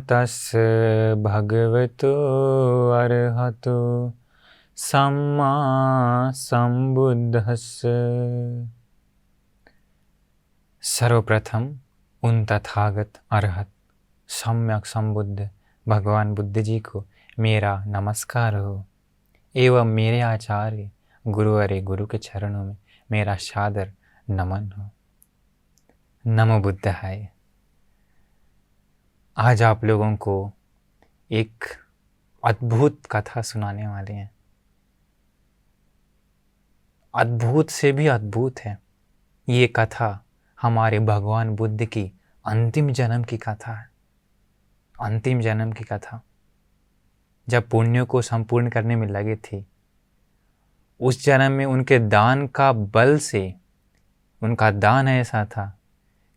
तस्य भगवतो अर्हतो सम्मा संबुद्धस्य। सर्वप्रथम उन तथागत अरहत सम्यक संबुद्ध भगवान बुद्ध जी को मेरा नमस्कार हो एवं मेरे आचार्य गुरुवरे गुरु के चरणों में मेरा सादर नमन हो। नमो बुद्धाय। आज आप लोगों को एक अद्भुत कथा सुनाने वाले हैं। अद्भुत से भी अद्भुत है। ये कथा हमारे भगवान बुद्ध की अंतिम जन्म की कथा है। अंतिम जन्म की कथा जब पुण्यों को संपूर्ण करने में लगे थे, उस जन्म में उनके दान का बल से, उनका दान ऐसा था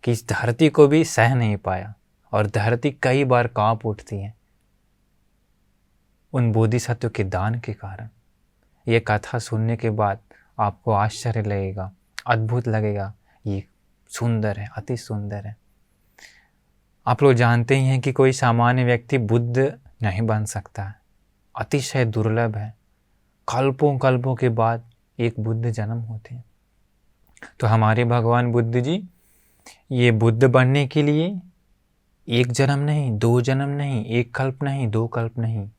कि इस धरती को भी सह नहीं पाया और धरती कई बार कांप उठती है उन बोधिसत्व के दान के कारण। ये कथा सुनने के बाद आपको आश्चर्य लगेगा, अद्भुत लगेगा। ये सुंदर है, अति सुंदर है। आप लोग जानते ही हैं कि कोई सामान्य व्यक्ति बुद्ध नहीं बन सकता है, अतिशय दुर्लभ है। कल्पों कल्पों के बाद एक बुद्ध जन्म होते हैं। तो हमारे भगवान बुद्ध जी ये बुद्ध बनने के लिए एक जन्म नहीं, दो जन्म नहीं, एक कल्प नहीं, दो कल्प नहीं,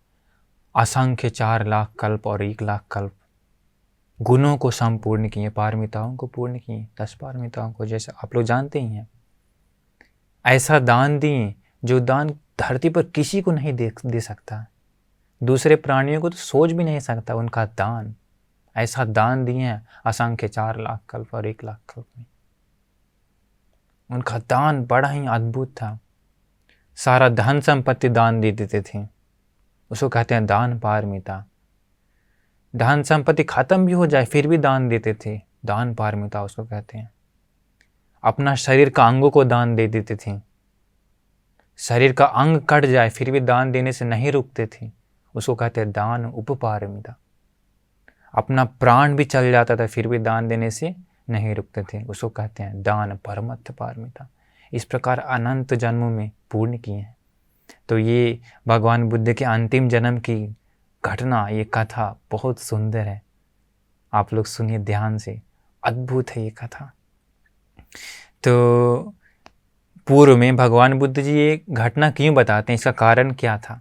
असंख्य 4 लाख कल्प और 1 लाख कल्प गुणों को संपूर्ण किए, पारमिताओं को पूर्ण किए, 10 पारमिताओं को, जैसे आप लोग जानते ही हैं। ऐसा दान दिए जो दान धरती पर किसी को नहीं दे सकता, दूसरे प्राणियों को तो सोच भी नहीं सकता उनका दान। ऐसा दान दिए हैं असंख्य 4 लाख कल्प और 1 लाख कल्प में। उनका दान बड़ा ही अद्भुत था। सारा धन संपत्ति दान दे देते थे, उसको कहते हैं दान पारमिता। धन संपत्ति खत्म भी हो जाए फिर भी दान देते थे, दान पारमिता उसको कहते हैं। अपना शरीर का अंगों को दान दे देते थे, शरीर का अंग कट जाए फिर भी दान देने से नहीं रुकते थे, उसको कहते हैं दान उपपारमिता। अपना प्राण भी चल जाता था फिर भी दान देने से नहीं रुकते थे, उसको कहते हैं दान परमत्थ पारमिता। इस प्रकार अनंत जन्मों में पूर्ण किए हैं। तो ये भगवान बुद्ध के अंतिम जन्म की घटना, ये कथा बहुत सुंदर है। आप लोग सुनिए ध्यान से, अद्भुत है ये कथा। तो पूर्व में भगवान बुद्ध जी ये घटना क्यों बताते हैं, इसका कारण क्या था।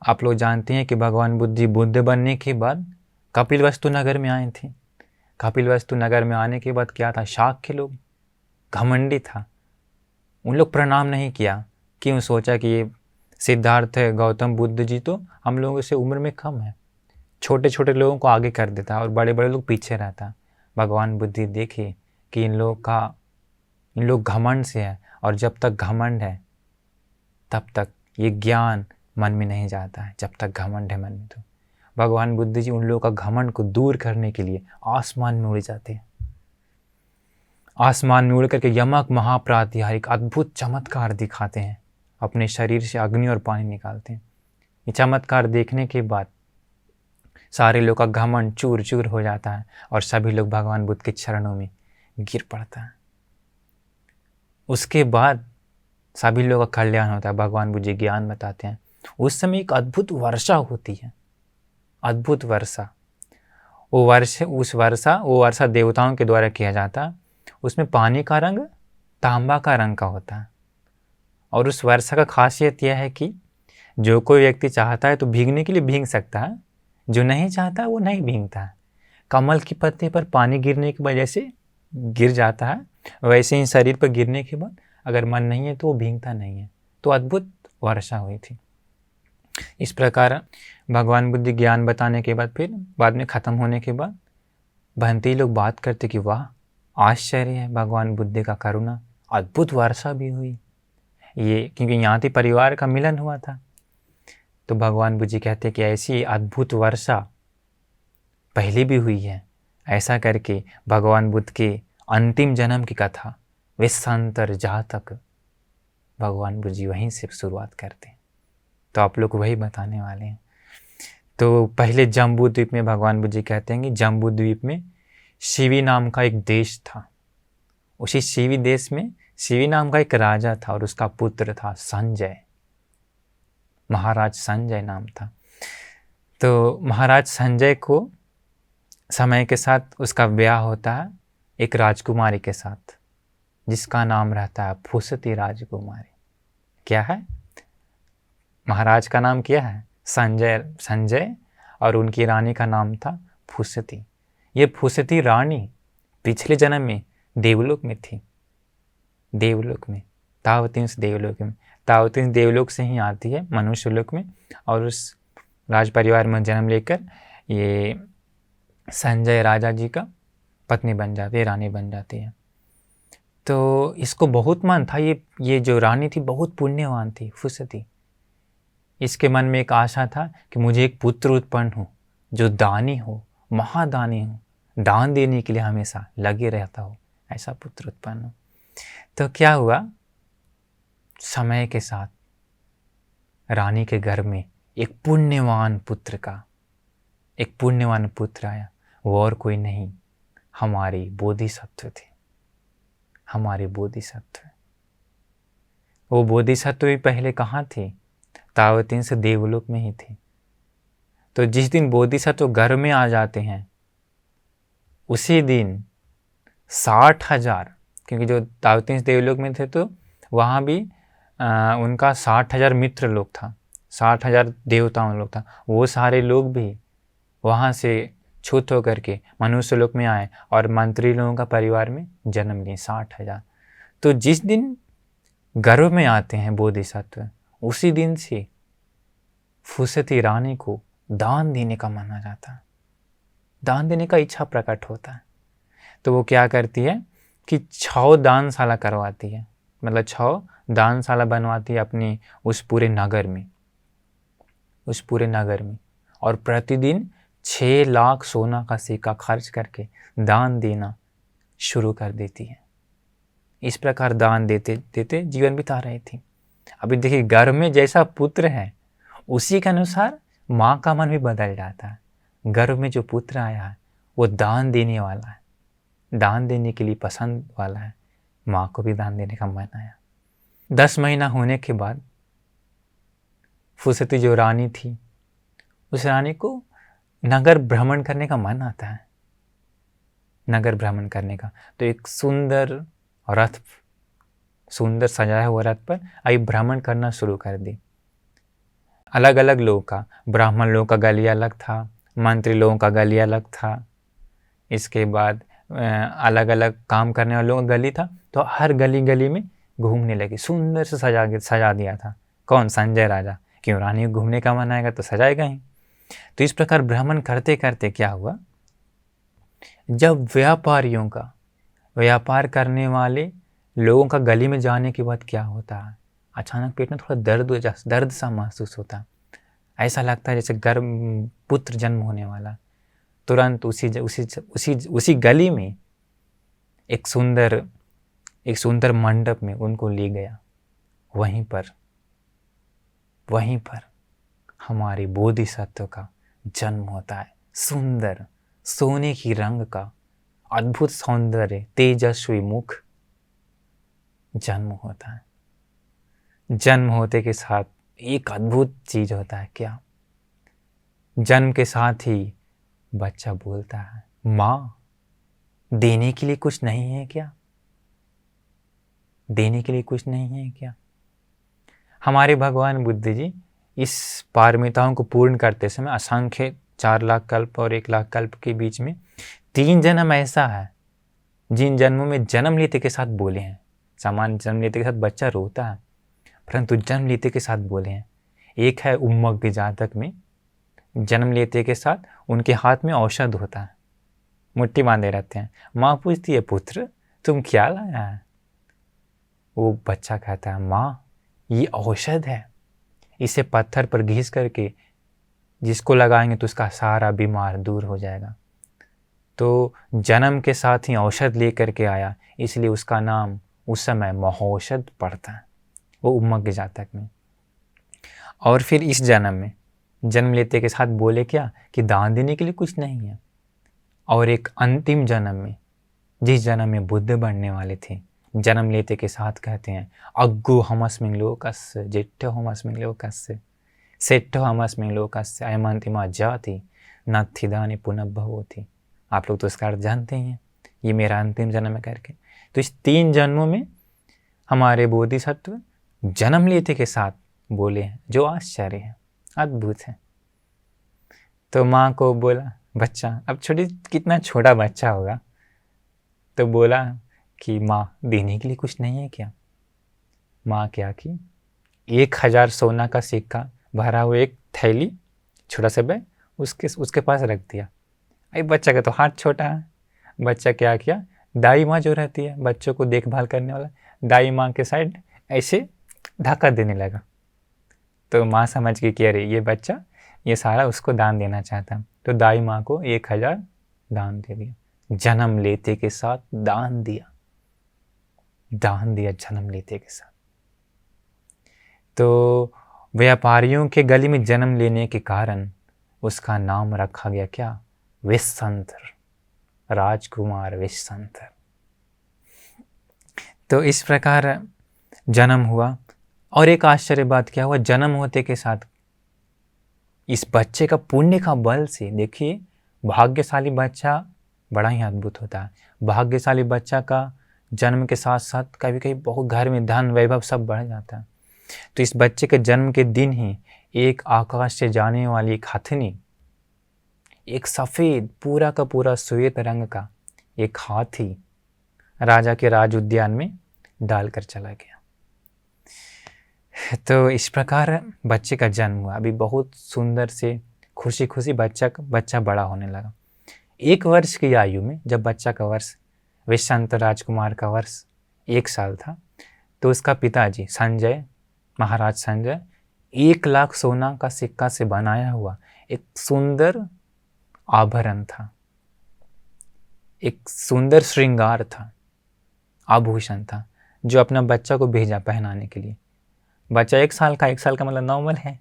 आप लोग जानते हैं कि भगवान बुद्ध जी बुद्ध बनने के बाद कपिलवस्तु नगर में आए थे। कपिलवस्तु नगर में आने के बाद क्या था, शाक्य लोग घमंडी था, उन लोग प्रणाम नहीं किया। क्यों, सोचा कि ये सिद्धार्थ है, गौतम बुद्ध जी तो हम लोगों से उम्र में कम है, छोटे छोटे लोगों को आगे कर देता है और बड़े बड़े लोग पीछे रहता। भगवान बुद्ध जी देखे कि इन लोग घमंड से है, और जब तक घमंड है तब तक ये ज्ञान मन में नहीं जाता है, जब तक घमंड है मन में। तो भगवान बुद्ध जी उन लोगों का घमंड को दूर करने के लिए आसमान में उड़ जाते हैं। आसमान में उड़ करके यमक महाप्रातिहारिक अद्भुत चमत्कार दिखाते हैं, अपने शरीर से अग्नि और पानी निकालते हैं। ये चमत्कार देखने के बाद सारे लोग का घमंड चूर चूर हो जाता है और सभी लोग भगवान बुद्ध के चरणों में गिर पड़ता है। उसके बाद सभी लोगों का कल्याण होता है। भगवान बुद्ध जी ज्ञान बताते हैं। उस समय एक अद्भुत वर्षा होती है, अद्भुत वर्षा। वो वर्षा देवताओं के द्वारा किया जाता है। उसमें पानी का रंग तांबा का रंग का होता है। और उस वर्षा का खासियत यह है कि जो कोई व्यक्ति चाहता है तो भीगने के लिए भीग सकता है, जो नहीं चाहता वो नहीं भीगता है। कमल की पत्ते पर पानी गिरने की वजह से गिर जाता है, वैसे ही शरीर पर गिरने के बाद अगर मन नहीं है तो वो भीगता नहीं है। तो अद्भुत वर्षा हुई थी। इस प्रकार भगवान बुद्ध ज्ञान बताने के बाद फिर बाद में ख़त्म होने के बाद भंती लोग बात करते कि वाह आश्चर्य है, भगवान बुद्ध का करुणा, अद्भुत वर्षा भी हुई। ये क्योंकि यहाँ परिवार का मिलन हुआ था। तो भगवान बुद्ध जी कहते कि ऐसी अद्भुत वर्षा पहले भी हुई है। ऐसा करके भगवान बुद्ध के अंतिम जन्म की कथा विश्वांतर जातक भगवान बुद्ध जी वहीं से शुरुआत करते हैं। तो आप लोग को वही बताने वाले हैं। तो पहले जम्बू द्वीप में भगवान बुद्ध जी कहते हैं कि जम्बू द्वीप में शिवी नाम का एक देश था। उसी शिवी देश में शिवी नाम का एक राजा था और उसका पुत्र था संजय। महाराज संजय नाम था। तो महाराज संजय को समय के साथ उसका ब्याह होता है एक राजकुमारी के साथ, जिसका नाम रहता है फुसती राजकुमारी। क्या है? महाराज का नाम क्या है? संजय और उनकी रानी का नाम था फुसती। ये फुसती रानी पिछले जन्म में देवलोक में थी, देवलोक में, तावतिंस देवलोक में। तावतिंस देवलोक से ही आती है मनुष्य लोक में, और उस राज परिवार में जन्म लेकर ये संजय राजा जी का पत्नी बन जाती है, रानी बन जाती है। तो इसको बहुत मन था, ये जो रानी थी बहुत पुण्यवान थी फुसती। इसके मन में एक आशा था कि मुझे एक पुत्र उत्पन्न हो जो दानी हो, महादानी हो, दान देने के लिए हमेशा लगे रहता हो, ऐसा पुत्र उत्पन्न हो। तो क्या हुआ, समय के साथ रानी के घर में एक पुण्यवान पुत्र आया। वो और कोई नहीं, हमारे बोधिसत्व थे, हमारे बोधिसत्व। वो बोधिसत्व भी पहले कहाँ थे? तावतिंस देवलोक में ही थे। तो जिस दिन बोधिसत्व घर में आ जाते हैं उसी दिन 60,000, क्योंकि जो तावतिंस देवलोक में थे तो वहाँ भी उनका 60,000 मित्र लोग था, 60,000 देवताओं लोग था। वो सारे लोग भी वहाँ से छूत होकर के मनुष्य लोक में आए और मंत्री लोगों का परिवार में जन्म लिए 60,000। तो जिस दिन गर्भ में आते हैं बोधिसत्व, उसी दिन से फुसती रानी को दान देने का मन आ जाता है, दान देने का इच्छा प्रकट होता है। तो वो क्या करती है कि 6 दानशाला करवाती है, मतलब 6 दानशाला बनवाती है अपने उस पूरे नगर में, और प्रतिदिन 6 लाख सोना का सिक्का खर्च करके दान देना शुरू कर देती है। इस प्रकार दान देते देते जीवन बिता रही थी। अभी देखिए, घर में जैसा पुत्र है उसी के अनुसार माँ का मन भी बदल जाता है। गर्भ में जो पुत्र आया है वो दान देने वाला है, दान देने के लिए पसंद वाला है। माँ को भी दान देने का मन आया। 10 महीना होने के बाद फुसती जो रानी थी, उस रानी को नगर भ्रमण करने का मन आता है, नगर भ्रमण करने का। तो एक सुंदर सजाया हुआ रथ पर आई भ्रमण करना शुरू कर दी। अलग अलग लोगों का, ब्राह्मण लोगों का गली अलग था, मंत्री लोगों का गली अलग था, इसके बाद अलग अलग काम करने वाले लोगों का गली था। तो हर गली गली में घूमने लगी, सुंदर से सजा दिया था। कौन? संजय राजा। क्यों? रानी को घूमने का मन आएगा तो सजाएगा ही। तो इस प्रकार भ्रमण करते करते क्या हुआ, जब व्यापारियों का, व्यापार करने वाले लोगों का गली में जाने के बाद क्या होता है, अचानक पेट में थोड़ा दर्द सा महसूस होता। ऐसा लगता है जैसे गर्भ पुत्र जन्म होने वाला। तुरंत उसी गली में एक सुंदर मंडप में उनको ले गया। वहीं पर हमारे बोधिसत्व का जन्म होता है। सुंदर सोने की रंग का अद्भुत सौंदर्य, तेजस्वी मुख जन्म होता है। जन्म होते के साथ एक अद्भुत चीज होता है। क्या? जन्म के साथ ही बच्चा बोलता है, माँ देने के लिए कुछ नहीं है क्या? देने के लिए कुछ नहीं है क्या? हमारे भगवान बुद्ध जी इस पारमिताओं को पूर्ण करते समय असंख्य 4 लाख कल्प और 1 लाख कल्प के बीच में 3 जन्म ऐसा है जिन जन्मों में जन्म लेते के साथ बोले हैं। सामान्य जन्म लेते के साथ बच्चा रोता है, परंतु जन्म लेते के साथ बोले हैं। एक है उम्मग के जातक में, जन्म लेते के साथ उनके हाथ में औषध होता है, मुट्ठी बांधे रहते हैं। माँ पूछती है, पुत्र तुम क्या लाया है? वो बच्चा कहता है, माँ ये औषध है, इसे पत्थर पर घिस करके जिसको लगाएंगे तो उसका सारा बीमार दूर हो जाएगा। तो जन्म के साथ ही औषध लेकर के आया, इसलिए उसका नाम उस समय महौषध पड़ता है, वो उम्मग के जातक में। और फिर इस जन्म में जन्म लेते के साथ बोले क्या कि दान देने के लिए कुछ नहीं है। और एक अंतिम जन्म में, जिस जन्म में बुद्ध बनने वाले थे, जन्म लेते के साथ कहते हैं, अग्गु हमस्मिन् लोकस्य जेठ्य हमस्मिन् लोकस्य, सेट्ठो हमस्मिन् लोकस्य अयमन्तिमा जाति नत्थिदानि पुनर्भवति। आप लोग तो इसका अर्थ जानते ही हैं, ये मेरा अंतिम जन्म है करके। तो इस 3 जन्मों में हमारे बोधिसत्व जन्म लेते के साथ बोले हैं, जो आश्चर्य है, अद्भुत है। तो माँ को बोला, बच्चा अब कितना छोटा बच्चा होगा, तो बोला कि माँ देने के लिए कुछ नहीं है क्या? माँ क्या की, 1000 सोना का सिक्का भरा हुआ एक थैली, छोटा सा बैग उसके पास रख दिया। अरे बच्चा का तो हाथ छोटा है। बच्चा क्या किया, दाई माँ जो रहती है बच्चों को देखभाल करने वाला, दाई माँ के साइड ऐसे धक्का देने लगा। तो माँ समझ गई कि अरे ये बच्चा ये सारा उसको दान देना चाहता है, तो दाई माँ को 1000 दान दे दिया। जन्म लेते के साथ दान दिया, जन्म लेते के साथ। तो व्यापारियों के गले में जन्म लेने के कारण उसका नाम रखा गया क्या, विश्वांतर, राजकुमार विश्वांतर। तो इस प्रकार जन्म हुआ। और एक आश्चर्य बात क्या हुआ, जन्म होते के साथ इस बच्चे का पुण्य का बल से, देखिए भाग्यशाली बच्चा बड़ा ही अद्भुत होता है। भाग्यशाली बच्चा का जन्म के साथ साथ कभी कभी बहुत घर में धन वैभव सब बढ़ जाता है। तो इस बच्चे के जन्म के दिन ही एक आकाश से जाने वाली एक हथनी, एक सफ़ेद पूरा का पूरा श्वेत रंग का एक हाथी राजा के राज उद्यान में डालकर चला गया। तो इस प्रकार बच्चे का जन्म हुआ। अभी बहुत सुंदर से खुशी खुशी बच्चा बड़ा होने लगा। 1 वर्ष की आयु में जब बच्चा का वर्ष, विश्वांतर राजकुमार का वर्ष 1 साल था, तो उसका पिताजी संजय, महाराज संजय, 1 लाख सोना का सिक्का से बनाया हुआ एक सुंदर आभरण था, एक सुंदर श्रृंगार था, आभूषण था, जो अपना बच्चा को भेजा पहनाने के लिए। बच्चा 1 साल का, 1 साल का मतलब नॉर्मल है।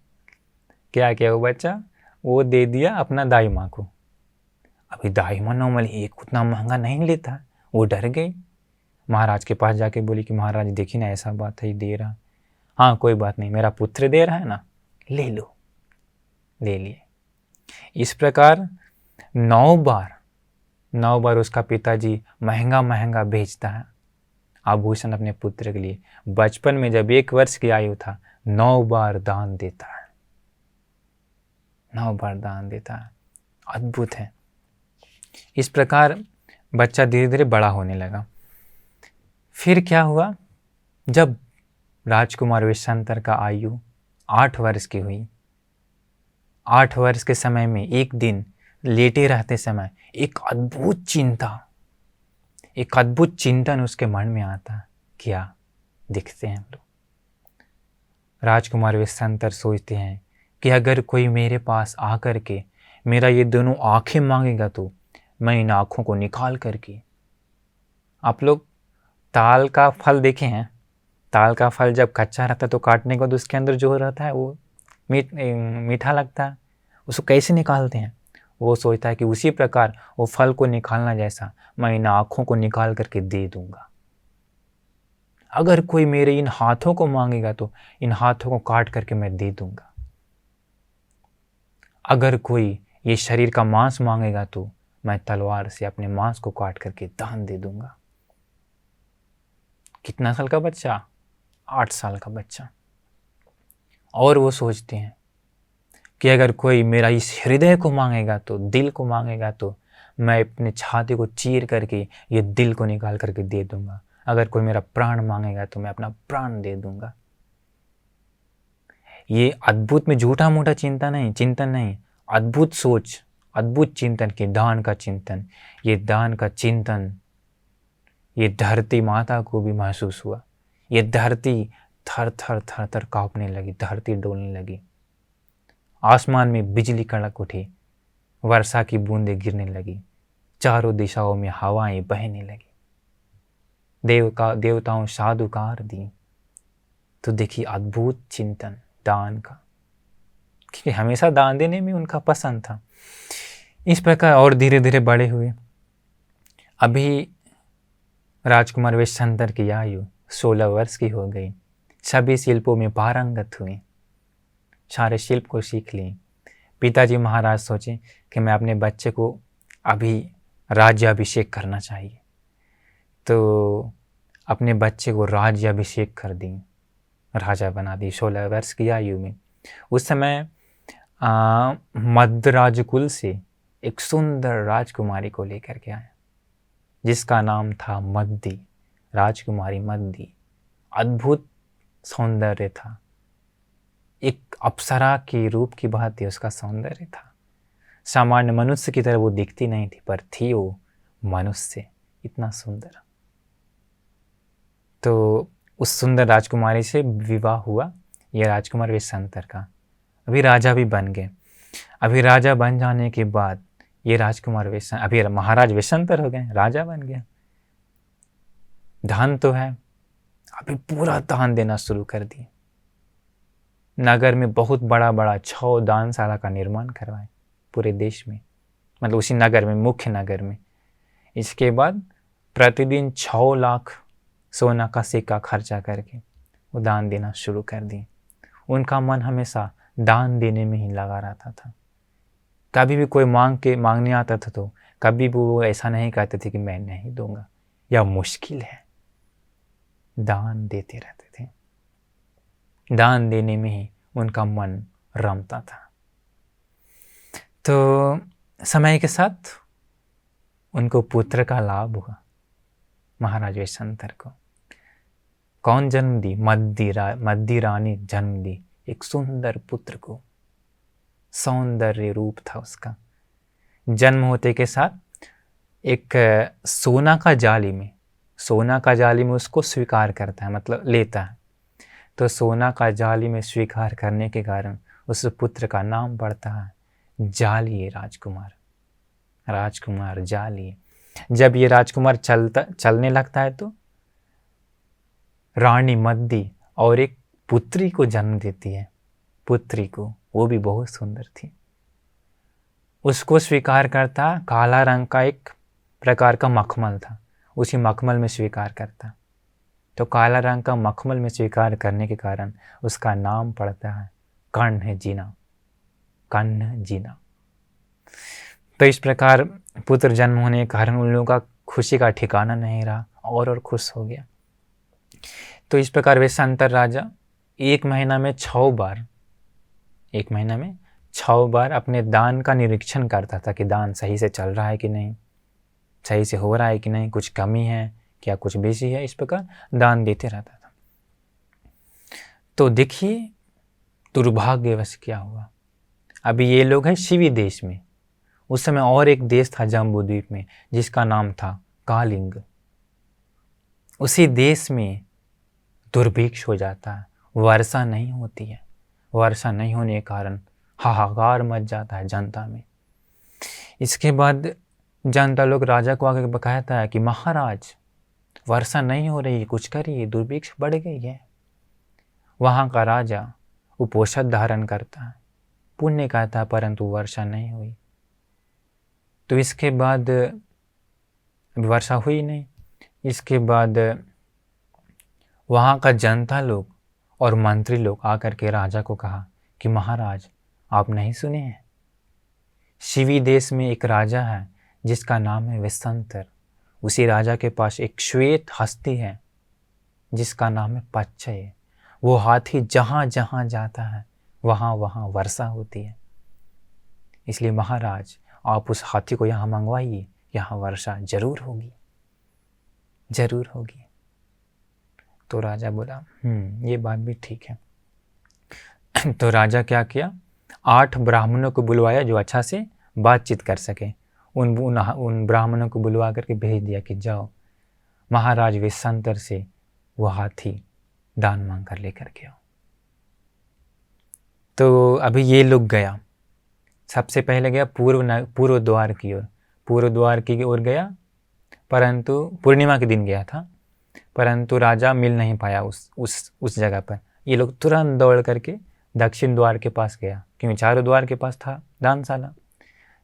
क्या किया वो बच्चा, वो दे दिया अपना दाई माँ को। अभी दाई माँ नॉर्मल एक उतना महंगा नहीं लेता, वो डर गई। महाराज के पास जाके बोली कि महाराज देखिए ना ऐसा बात है, दे रहा। हाँ कोई बात नहीं, मेरा पुत्र दे रहा है ना, ले लो। ले लिए। इस प्रकार 9 बार उसका पिताजी महंगा महंगा बेचता है आभूषण अपने पुत्र के लिए। बचपन में जब 1 वर्ष की आयु था, 9 बार दान देता है, 9 बार दान देता है। अद्भुत है। इस प्रकार बच्चा धीरे धीरे बड़ा होने लगा। फिर क्या हुआ, जब राजकुमार विश्वांतर का आयु 8 वर्ष की हुई, 8 वर्ष के समय में एक दिन लेटे रहते समय एक अद्भुत चिंतन उसके मन में आता। क्या दिखते हैं हम लोग। राजकुमार विश्वांतर सोचते हैं कि अगर कोई मेरे पास आकर के मेरा ये दोनों आंखें मांगेगा तो मैं इन आँखों को निकाल करके, आप लोग ताल का फल देखे हैं, ताल का फल जब कच्चा रहता है तो काटने के बाद उसके अंदर जो रहता है वो मीठा लगता है, उसको कैसे निकालते हैं। वो सोचता है कि उसी प्रकार वो फल को निकालना जैसा मैं इन आँखों को निकाल करके दे दूंगा। अगर कोई मेरे इन हाथों को मांगेगा तो इन हाथों को काट करके मैं दे दूंगा। अगर कोई ये शरीर का मांस मांगेगा तो मैं तलवार से अपने मांस को काट करके दान दे दूंगा। कितना साल का बच्चा, 8 साल का बच्चा। और वो सोचते हैं कि अगर कोई मेरा इस हृदय को मांगेगा तो, दिल को मांगेगा तो मैं अपने छाती को चीर करके ये दिल को निकाल करके दे दूंगा। अगर कोई मेरा प्राण मांगेगा तो मैं अपना प्राण दे दूंगा। ये अद्भुत में झूठा मूठा चिंतन नहीं, अद्भुत सोच, अद्भुत चिंतन के दान का चिंतन। ये दान का चिंतन ये धरती माता को भी महसूस हुआ। ये धरती थर थर कांपने लगी, धरती डोलने लगी। आसमान में बिजली कड़क उठी, वर्षा की बूंदें गिरने लगी, चारों दिशाओं में हवाएं बहने लगी, देवताओं साधुकार दी। तो देखिए अद्भुत चिंतन दान का, क्योंकि हमेशा दान देने में उनका पसंद था। इस प्रकार और धीरे धीरे बड़े हुए। अभी राजकुमार विश्वांतर की आयु 16 वर्ष की हो गई। सभी शिल्पों में पारंगत हुए। सारे शिल्प को सीख लिए। पिताजी महाराज सोचे कि मैं अपने बच्चे को अभी राज्याभिषेक करना चाहिए, तो अपने बच्चे को राज्याभिषेक कर दी, राजा बना दी 16 वर्ष की आयु में। उस समय मध्य राजकुल से एक सुंदर राजकुमारी को लेकर के आया, जिसका नाम था मद्दी, राजकुमारी मद्दी। अद्भुत सौंदर्य था, एक अप्सरा के रूप की भांति उसका सौंदर्य था। सामान्य मनुष्य की तरह वो दिखती नहीं थी, पर थी वो मनुष्य, इतना सुंदर। तो उस सुंदर राजकुमारी से विवाह हुआ यह राजकुमार वेशंतर का। अभी राजा भी बन गए। अभी राजा बन जाने के बाद ये राजकुमार अभी महाराज वेशंतर हो गए, राजा बन गया। धन तो है, अभी पूरा दान देना शुरू कर दिए। नगर में बहुत बड़ा बड़ा 6 दानशाला का निर्माण करवाए पूरे देश में, मतलब उसी नगर में, मुख्य नगर में। इसके बाद प्रतिदिन 6 लाख सोना का सिक्का खर्चा करके वो दान देना शुरू कर दिए। उनका मन हमेशा दान देने में ही लगा रहता था। कभी भी कोई मांगने आता था तो कभी भी वो ऐसा नहीं कहते थे कि मैं नहीं दूंगा या मुश्किल है, दान देते रहते थे। दान देने में ही उनका मन रमता था। तो समय के साथ उनको पुत्र का लाभ हुआ, महाराज वेशंतर को। कौन जन्म दी? मद्दी रानी जन्म दी एक सुंदर पुत्र को। सौंदर्य रूप था उसका। जन्म होते के साथ एक सोना का जाली में उसको स्वीकार करता है, मतलब लेता है। तो सोना का जाली में स्वीकार करने के कारण उस पुत्र का नाम पड़ता है जालिए राजकुमार जालिए। जब ये राजकुमार चलने लगता है तो रानी मद्दी और एक पुत्री को जन्म देती है। पुत्री को, वो भी बहुत सुंदर थी। उसको स्वीकार करता, काला रंग का एक प्रकार का मखमल था, उसी मखमल में स्वीकार करता। तो काला रंग का मखमल में स्वीकार करने के कारण उसका नाम पड़ता है कर्ण जीना। तो इस प्रकार पुत्र जन्म होने के कारण उन लोगों का खुशी का ठिकाना नहीं रहा, और खुश हो गया। तो इस प्रकार वेशंतर राजा एक महीना में 6 बार अपने दान का निरीक्षण करता था कि दान सही से चल रहा है कि नहीं, सही से हो रहा है कि नहीं, कुछ कमी है क्या, कुछ बेसी है। इस प्रकार दान देते रहता था। तो देखिए दुर्भाग्यवश क्या हुआ। अभी ये लोग हैं शिवी देश में, उस समय और एक देश था जम्बूद्वीप में जिसका नाम था कालिंग। उसी देश में दुर्भिक्ष हो जाता है, वर्षा नहीं होती है। वर्षा नहीं होने के कारण हाहाकार मच जाता है जनता में। इसके बाद जनता लोग राजा को आके कहता है कि महाराज वर्षा नहीं हो रही है, कुछ करिए, दुर्भिक्ष बढ़ गई है। वहाँ का राजा उपोषण धारण करता है, पुण्य कहता है, परंतु वर्षा नहीं हुई। तो इसके बाद वर्षा हुई नहीं। इसके बाद वहाँ का जनता लोग और मंत्री लोग आकर के राजा को कहा कि महाराज आप नहीं सुने हैं, शिवी देश में एक राजा है जिसका नाम है वेशंतर। उसी राजा के पास एक श्वेत हस्ती है जिसका नाम है पच्चय। वो हाथी जहाँ जहाँ जाता है वहाँ वहाँ वर्षा होती है। इसलिए महाराज आप उस हाथी को यहाँ मंगवाइए, यहाँ वर्षा जरूर होगी। तो राजा बोला ये बात भी ठीक है। तो राजा क्या किया, 8 ब्राह्मणों को बुलवाया जो अच्छा से बातचीत कर सके। उन ब्राह्मणों को बुलवा करके भेज दिया कि जाओ महाराज वेशंतर से वो हाथी दान मांग कर लेकर के आओ। तो अभी ये लोग गया, सबसे पहले गया पूर्व द्वार की ओर गया, परंतु पूर्णिमा के दिन गया था, परंतु राजा मिल नहीं पाया उस जगह पर। ये लोग तुरंत दौड़ करके दक्षिण द्वार के पास गया, क्योंकि चारों द्वार के पास था दानशाला।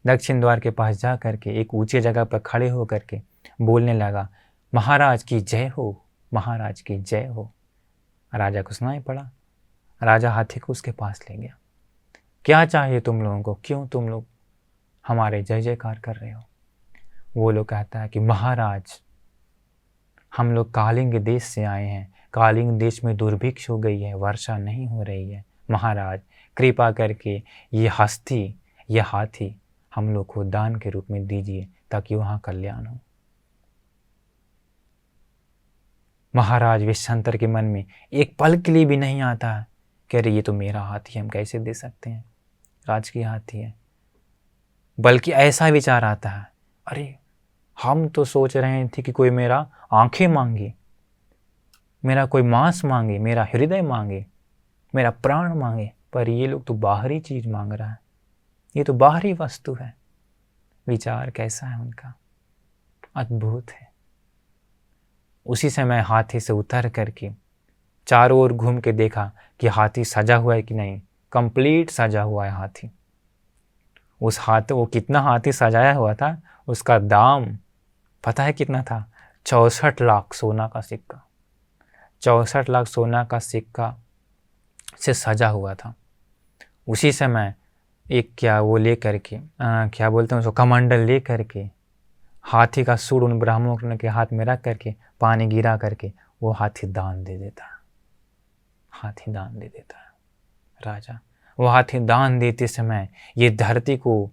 दक्षिण द्वार के पास जा करके एक ऊंचे जगह पर खड़े हो करके बोलने लगा, महाराज की जय हो, महाराज की जय हो। राजा को सुनाई पड़ा। राजा हाथी को उसके पास ले गया। क्या चाहिए तुम लोगों को, क्यों तुम लोग हमारे जय जयकार कर रहे हो। वो लोग कहता है कि महाराज, हम लोग कालिंग देश से आए हैं, कालिंग देश में दुर्भिक्ष हो गई है, वर्षा नहीं हो रही है। महाराज कृपा करके ये हस्ती, ये हाथी हम लोग को दान के रूप में दीजिए ताकि वहाँ कल्याण हो। महाराज विश्वामित्र के मन में एक पल के लिए भी नहीं आता है, कह रहे ये तो मेरा हाथी है, हम कैसे दे सकते हैं, राजकीय हाथी है। बल्कि ऐसा विचार आता है, अरे हम तो सोच रहे थे कि कोई मेरा आंखें मांगे, मेरा कोई मांस मांगे, मेरा हृदय मांगे, मेरा प्राण मांगे, पर ये लोग तो बाहरी चीज मांग रहा है, ये तो बाहरी वस्तु है। विचार कैसा है उनका, अद्भुत है। उसी समय हाथी से उतर करके चारों ओर घूम के देखा कि हाथी सजा हुआ है कि नहीं, कंप्लीट सजा हुआ है हाथी। उस हाथी, वो कितना हाथी सजाया हुआ था, उसका दाम पता है कितना था? 64 लाख सोना का सिक्का। 64 लाख सोना का सिक्का से सजा हुआ था। उसी समय एक क्या वो ले करके क्या बोलते हैं उसको, कमंडल ले करके हाथी का सूंड उन ब्राह्मणों के हाथ में रख करके पानी गिरा करके वो हाथी दान दे देता है। हाथी दान दे देता है राजा। वो हाथी दान देते समय ये धरती को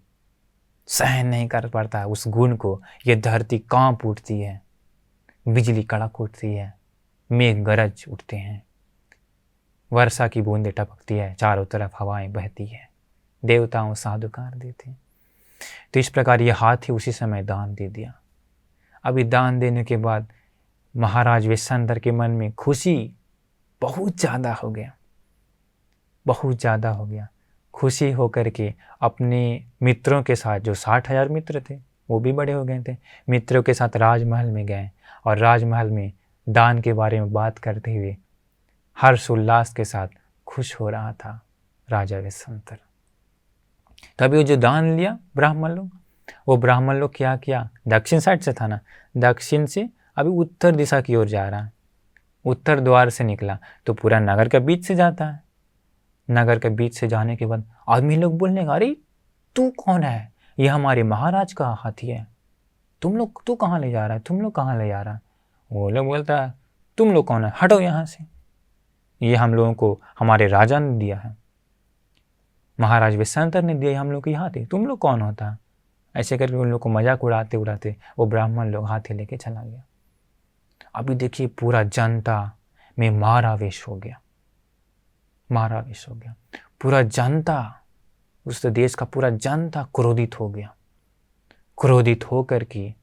सहन नहीं कर पाता, उस गुण को। ये धरती कांप उठती है, बिजली कड़क उठती है, मेघ गरज उठते हैं, वर्षा की बूंदें टपकती है, चारों तरफ हवाएं बहती है, देवताओं साधुकार देते हैं। तो इस प्रकार ये हाथी उसी समय दान दे दिया। अभी दान देने के बाद महाराज विश्वामित्र के मन में खुशी बहुत ज़्यादा हो गया, बहुत ज़्यादा हो गया। खुशी होकर के अपने मित्रों के साथ, जो 60,000 मित्र थे वो भी बड़े हो गए थे, मित्रों के साथ राजमहल में गए और राजमहल में दान के बारे में बात करते हुए हर्ष उल्लास के साथ खुश हो रहा था राजा विश्वामित्र। तभी वो जो दान लिया ब्राह्मण लोग, वो ब्राह्मण लोग क्या किया, दक्षिण साइड से था ना, दक्षिण से अभी उत्तर दिशा की ओर जा रहा है। उत्तर द्वार से निकला तो पूरा नगर के बीच से जाता है। नगर के बीच से जाने के बाद आदमी लोग बोलने लगा, अरे तू कौन है, ये हमारे महाराज का हाथी है, तुम लोग तू कहाँ ले जा रहा है, तुम लोग कहाँ ले जा रहा है। वो लोग बोलता है, तुम लोग कौन है, हटो यहाँ से, ये हम लोगों को हमारे राजा ने दिया है, महाराज विश्वामित्र ने दिया हम लोग की हाथी, तुम लोग कौन होता है। ऐसे करके उन लोग को मजाक उड़ाते उड़ाते वो ब्राह्मण लोग हाथी लेके चला गया। अभी देखिए पूरा जनता में मारावेश हो गया, मारावेश हो गया। पूरा जनता, उस देश का पूरा जनता क्रोधित हो गया। क्रोधित होकर के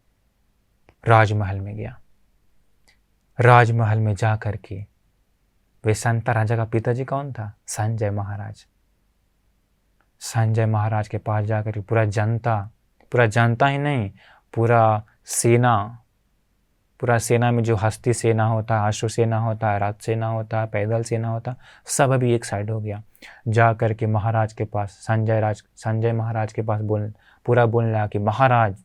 राजमहल में गया। राजमहल में जा करके विश्वामित्र राजा का पिताजी कौन था, संजय महाराज। संजय महाराज के पास जाकर पूरा जनता ही नहीं, पूरा सेना में जो हस्ती सेना होता है, अश्व सेना होता है, रथ सेना होता है, पैदल सेना होता है, सब अभी एक साइड हो गया। जा कर के महाराज के पास, संजय महाराज के पास बोलने लगा कि महाराज,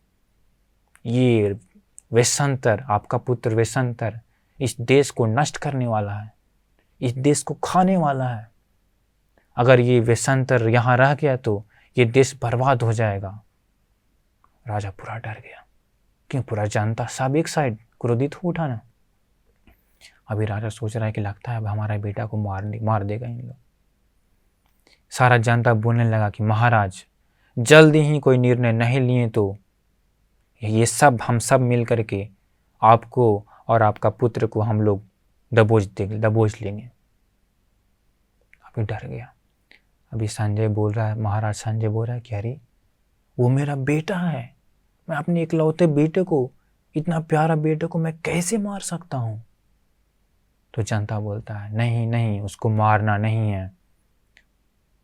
ये विश्वामित्र, आपका पुत्र विश्वामित्र इस देश को नष्ट करने वाला है, इस देश को खाने वाला है। अगर ये विश्वामित्र यहाँ रह गया तो ये देश बर्बाद हो जाएगा। राजा पूरा डर गया, क्यों, पूरा जनता सब एक साइड क्रोधित हो उठा ना। अभी राजा सोच रहा है कि लगता है अब हमारा बेटा को मार देगा इन लोग। सारा जनता बोलने लगा कि महाराज, जल्दी ही कोई निर्णय नहीं लिए तो ये सब हम सब मिल करके आपको और आपका पुत्र को हम लोग दबोच लेंगे। अभी डर गया। अभी संजय बोल रहा है, महाराज संजय बोल रहा है कि अरे वो मेरा बेटा है, मैं अपने इकलौते बेटे को, इतना प्यारा बेटे को मैं कैसे मार सकता हूँ। तो जनता बोलता है, नहीं नहीं, उसको मारना नहीं है,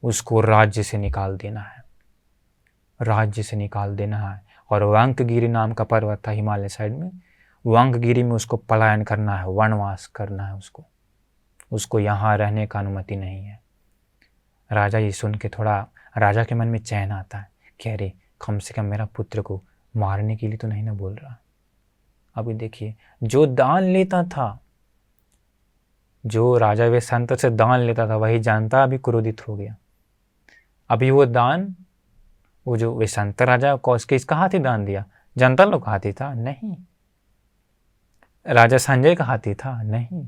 उसको राज्य से निकाल देना है, राज्य से निकाल देना है। और वंकगिरी नाम का पर्वत था हिमालय साइड में, वंकगिरी में उसको पलायन करना है, वनवास करना है उसको यहाँ रहने का अनुमति नहीं है। राजा ये सुन के थोड़ा, राजा के मन में चैन आता है कि अरे कम से कम मेरा पुत्र को मारने के लिए तो नहीं ना बोल रहा। अभी देखिए, जो दान लेता था, जो राजा विश्वामित्र से दान लेता था, वही जनता अभी क्रोधित हो गया। अभी वो दान, वो जो विशंतर राजा किसका हाथी दान दिया? जनता लोग का हाथी था? नहीं। राजा संजय का हाथी था? नहीं।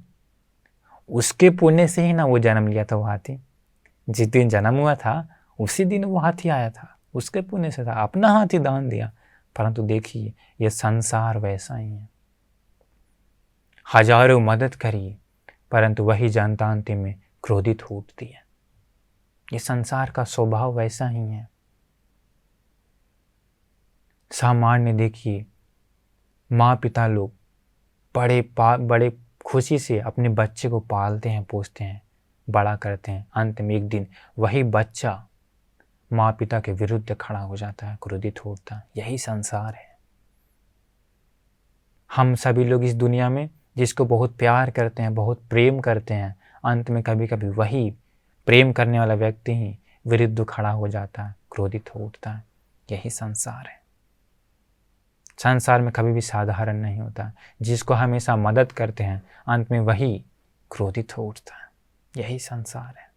उसके पुण्य से ही ना वो जन्म लिया था वो हाथी। जिस दिन जन्म हुआ था उसी दिन वो हाथी आया था, उसके पुण्य से था, अपना हाथी दान दिया। परंतु देखिए ये संसार वैसा ही है, हजारों मदद करिए परंतु वही जनता अंतिम में क्रोधित हो उठती है। ये संसार का स्वभाव वैसा ही है। सामान्य देखिए माँ पिता लोग बड़े खुशी से अपने बच्चे को पालते हैं, पोसते हैं, बड़ा करते हैं। अंत में एक दिन वही बच्चा माँ पिता के विरुद्ध खड़ा हो जाता है, क्रोधित होता है। यही संसार है। हम सभी लोग इस दुनिया में जिसको बहुत प्यार करते हैं, बहुत प्रेम करते हैं, अंत में कभी कभी वही प्रेम करने वाला व्यक्ति ही विरुद्ध खड़ा हो जाता है, क्रोधित हो उठता है। यही संसार है। संसार में कभी भी साधारण नहीं होता। जिसको हमेशा मदद करते हैं अंत में वही क्रोधित हो उठता है। यही संसार है।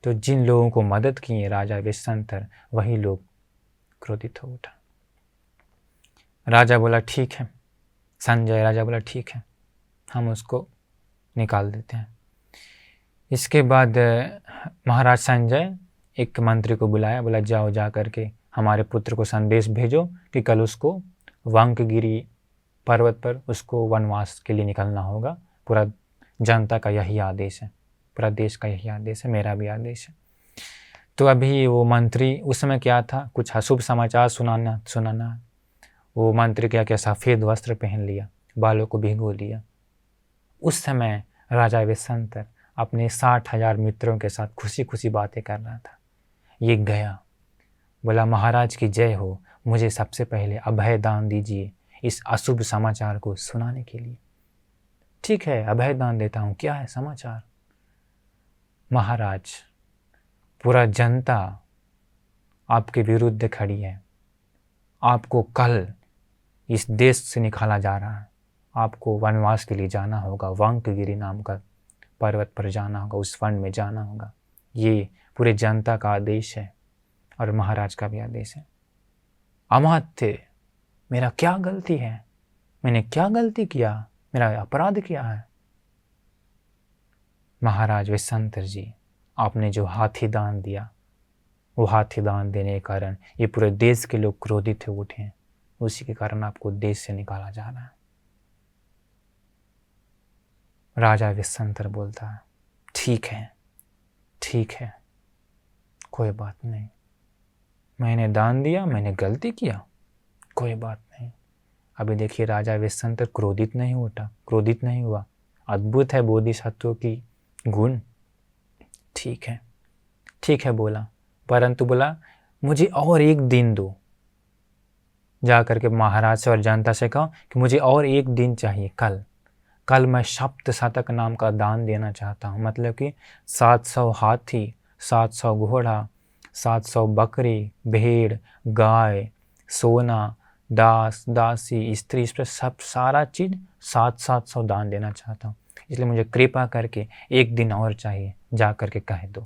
तो जिन लोगों को मदद किए राजा विशंतर, वही लोग क्रोधित हो उठा। राजा बोला ठीक है, संजय राजा बोला ठीक है, हम उसको निकाल देते हैं। इसके बाद महाराज संजय एक मंत्री को बुलाया, बोला जाओ जा करके हमारे पुत्र को संदेश भेजो कि कल उसको वंकगिरी पर्वत पर उसको वनवास के लिए निकलना होगा। पूरा जनता का यही आदेश है, पूरा देश का यही आदेश है, मेरा भी आदेश है। तो अभी वो मंत्री, उस समय क्या था, कुछ अशुभ समाचार सुनाना। वो मंत्री क्या क्या सफ़ेद वस्त्र पहन लिया, बालों को भिगो लिया। उस समय राजा विशंतर अपने 60,000 मित्रों के साथ खुशी खुशी बातें कर रहा था। ये गया, बोला महाराज की जय हो, मुझे सबसे पहले अभय दान दीजिए इस अशुभ समाचार को सुनाने के लिए। ठीक है, अभय दान देता हूँ, क्या है समाचार? महाराज, पूरा जनता आपके विरुद्ध खड़ी है, आपको कल इस देश से निकाला जा रहा है, आपको वनवास के लिए जाना होगा, वंकगिरी नाम का पर्वत पर जाना होगा, उस वन में जाना होगा। ये पूरे जनता का आदेश है और महाराज का भी आदेश है। अमात्य, मेरा क्या गलती है? मैंने क्या गलती किया? मेरा अपराध क्या है? महाराज विशंतर जी, आपने जो हाथी दान दिया, वो हाथी दान देने के कारण ये पूरे देश के लोग क्रोधित हो उठे हैं, उसी के कारण आपको देश से निकाला जा रहा है। राजा विशंतर बोलता है ठीक है, ठीक है, कोई बात नहीं, मैंने दान दिया, मैंने गलती किया, कोई बात नहीं। अभी देखिए राजा विशंतर क्रोधित नहीं हुआ। अद्भुत है बोधिसत्व की गुण। ठीक है बोला, परंतु बोला मुझे और एक दिन दो। जा करके महाराज से और जनता से कहा कि मुझे और एक दिन चाहिए, कल मैं सप्त शतक नाम का दान देना चाहता हूँ। मतलब कि 700 हाथी, 700 घोड़ा, 700 बकरी, भेड़, गाय, सोना, दास, दासी, स्त्री, इस पर सब सारा चीज़ 700 दान देना चाहता हूँ। इसलिए मुझे कृपा करके एक दिन और चाहिए, जा करके कह दो।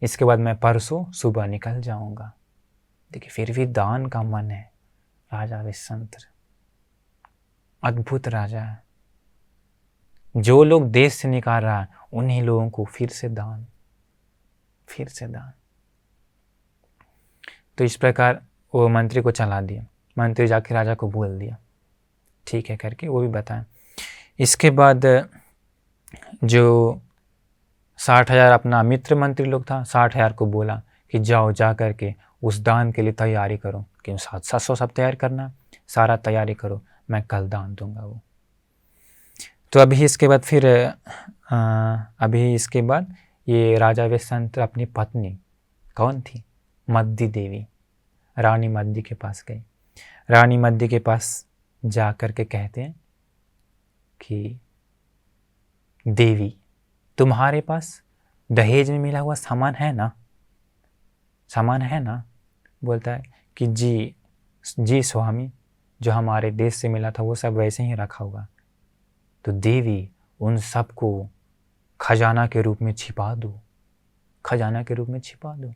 इसके बाद मैं परसों सुबह निकल जाऊंगा। देखिए फिर भी दान का मन है। राजा विशंतर अद्भुत राजा है। जो लोग देश से निकाल रहा है उन्हीं लोगों को फिर से दान। तो इस प्रकार वो मंत्री को चला दिया। मंत्री जाके राजा को बोल दिया, ठीक है करके वो भी बताया। इसके बाद जो 60,000 अपना मित्र मंत्री लोग था, 60,000 को बोला कि जाओ जा करके उस दान के लिए तैयारी करो, क्यों 700 सब तैयार करना, सारा तैयारी करो, मैं कल दान दूंगा वो। तो अभी इसके बाद ये राजा विशंतर अपनी पत्नी कौन थी, मद्दी देवी, रानी मद्दी के पास गई। रानी मद्दी के पास जा कर के कहते हैं कि देवी, तुम्हारे पास दहेज में मिला हुआ सामान है ना? बोलता है कि जी स्वामी, जो हमारे देश से मिला था वो सब वैसे ही रखा हुआ। तो देवी, उन सबको खजाना के रूप में छिपा दो, खजाना के रूप में छिपा दो।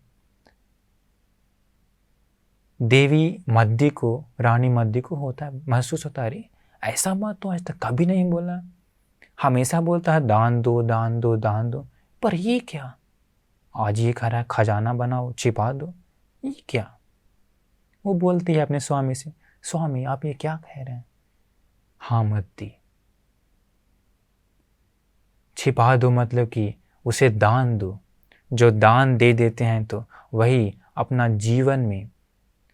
देवी मद्दी को, रानी मद्दी को होता है, महसूस होता है, अरे ऐसा बात तो आज तक कभी नहीं बोला, हमेशा बोलता है दान दो दान दो दान दो, पर ये क्या, आज ये कह रहा है खजाना बनाओ छिपा दो, ये क्या। वो बोलती है अपने स्वामी से, स्वामी आप ये क्या कह रहे हैं। हाँ मद्दी, छिपा दो मतलब कि उसे दान दो। जो दान दे देते हैं तो वही अपना जीवन में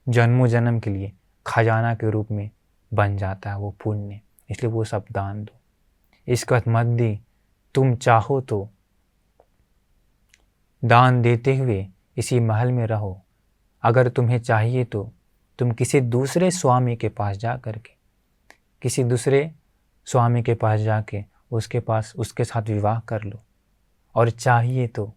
जन्मों जन्म के लिए खजाना के रूप में बन जाता है वो पुण्य, इसलिए वो सब दान दो। इसके बाद मद्दी, तुम चाहो तो दान देते हुए इसी महल में रहो, अगर तुम्हें चाहिए तो तुम किसी दूसरे स्वामी के पास जा करके, किसी दूसरे स्वामी के पास जाके उसके साथ विवाह कर लो, और चाहिए तो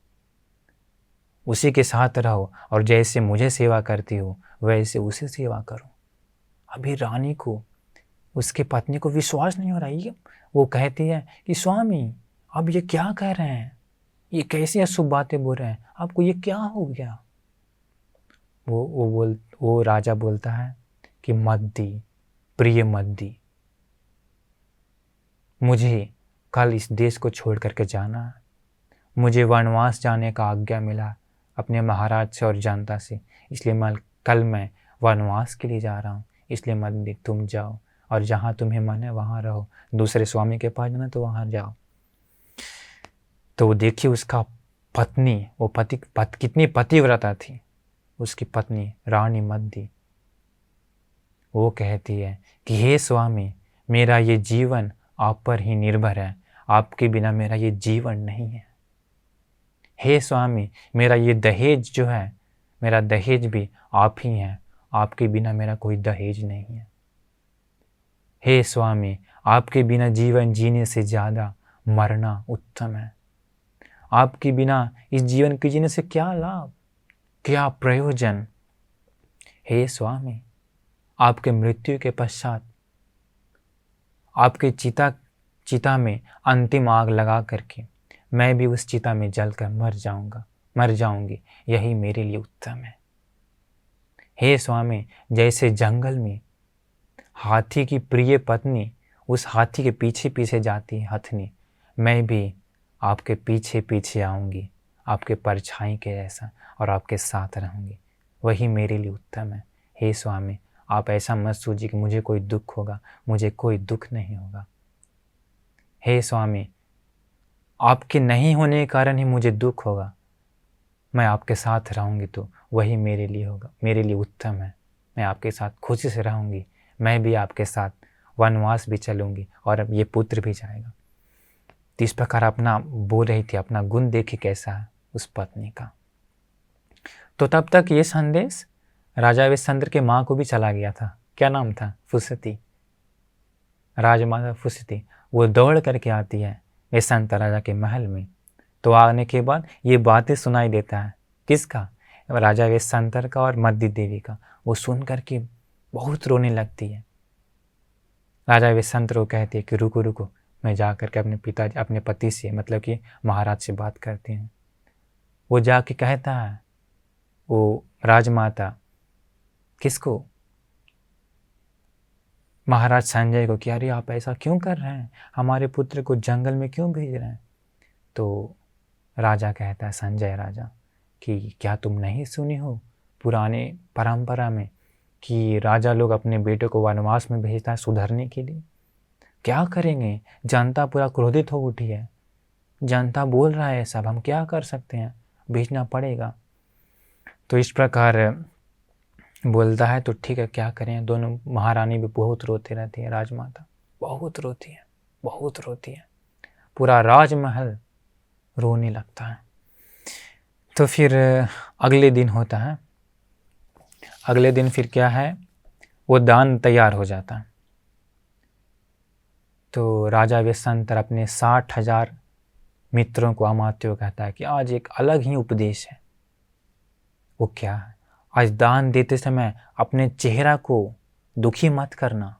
उसी के साथ रहो, और जैसे मुझे सेवा करती हो वैसे उसे सेवा करो। अभी रानी को, उसके पत्नी को विश्वास नहीं हो रहा है। वो कहती है कि स्वामी अब ये क्या कह रहे हैं, ये कैसी अशुभ बातें बोल रहे हैं, आपको ये क्या हो गया। वो राजा बोलता है कि मद्दी, प्रिय मद्दी, मुझे कल इस देश को छोड़ करके जाना है, मुझे वनवास जाने का आज्ञा मिला अपने महाराज से और जनता से, इसलिए कल मैं वनवास के लिए जा रहा हूँ, इसलिए मद्दी तुम जाओ और जहाँ तुम्हें मन है वहाँ रहो, दूसरे स्वामी के पास जाना तो वहाँ जाओ। तो देखिए उसका पत्नी, वो कितनी पतिव्रता थी, उसकी पत्नी रानी मद्दी, वो कहती है कि हे स्वामी मेरा ये जीवन आप पर ही निर्भर है, आपके बिना मेरा ये जीवन नहीं है। हे स्वामी मेरा ये दहेज जो है, मेरा दहेज भी आप ही हैं, आपके बिना मेरा कोई दहेज नहीं है। हे स्वामी आपके बिना जीवन जीने से ज़्यादा मरना उत्तम है, आपके बिना इस जीवन के जीने से क्या लाभ, क्या प्रयोजन। हे स्वामी आपके मृत्यु के पश्चात आपके चिता में अंतिम आग लगा करके मैं भी उस चिता में जलकर मर जाऊंगी, यही मेरे लिए उत्तम है। हे स्वामी जैसे जंगल में हाथी की प्रिय पत्नी उस हाथी के पीछे पीछे जाती है हथनी, मैं भी आपके पीछे पीछे आऊँगी, आपके परछाई के जैसा, और आपके साथ रहूँगी, वही मेरे लिए उत्तम है। हे स्वामी आप ऐसा मत सोचिए कि मुझे कोई दुख होगा, मुझे कोई दुख नहीं होगा। हे स्वामी आपके नहीं होने के कारण ही मुझे दुख होगा, मैं आपके साथ रहूँगी तो वही मेरे लिए होगा, मेरे लिए उत्तम है। मैं आपके साथ खुशी से रहूँगी, मैं भी आपके साथ वनवास भी चलूँगी और अब ये पुत्र भी जाएगा। तो इस प्रकार अपना बोल रही थी, अपना गुण देखिए कैसा है उस पत्नी का। तो तब तक ये संदेश राजा विश्वामित्र के माँ को भी चला गया था। क्या नाम था? फुसती, राजमाता फुसती। वो दौड़ करके आती है विश्वामित्र राजा के महल में। तो आने के बाद ये बातें सुनाई देता है, किसका? राजा विश्वामित्र का और मद्दी देवी का। वो सुन करके बहुत रोने लगती है। राजा विश्वामित्र को कहती है कि रुको रुको, मैं जा करके अपने पति से, मतलब कि महाराज से बात करती हूँ। वो जाके कहता है, वो राजमाता किसको? महाराज संजय को, कि अरे आप ऐसा क्यों कर रहे हैं, हमारे पुत्र को जंगल में क्यों भेज रहे हैं? तो राजा कहता है, संजय राजा, कि क्या तुम नहीं सुनी हो पुराने परंपरा में कि राजा लोग अपने बेटे को वनवास में भेजता है सुधरने के लिए? क्या करेंगे, जनता पूरा क्रोधित हो उठी है, जनता बोल रहा है सब, हम क्या कर सकते हैं, भेजना पड़ेगा। तो इस प्रकार बोलता है। तो ठीक है, क्या करें। दोनों महारानी भी बहुत रोती रहती है, राजमाता बहुत रोती है, बहुत रोती है, पूरा राजमहल रोने लगता है। तो फिर अगले दिन होता है। अगले दिन फिर क्या है, वो दान तैयार हो जाता है। तो राजा विश्वामित्र अपने 60,000 मित्रों को अमात्यों को कहता है कि आज एक अलग ही उपदेश है। वो क्या है? आज दान देते समय अपने चेहरा को दुखी मत करना,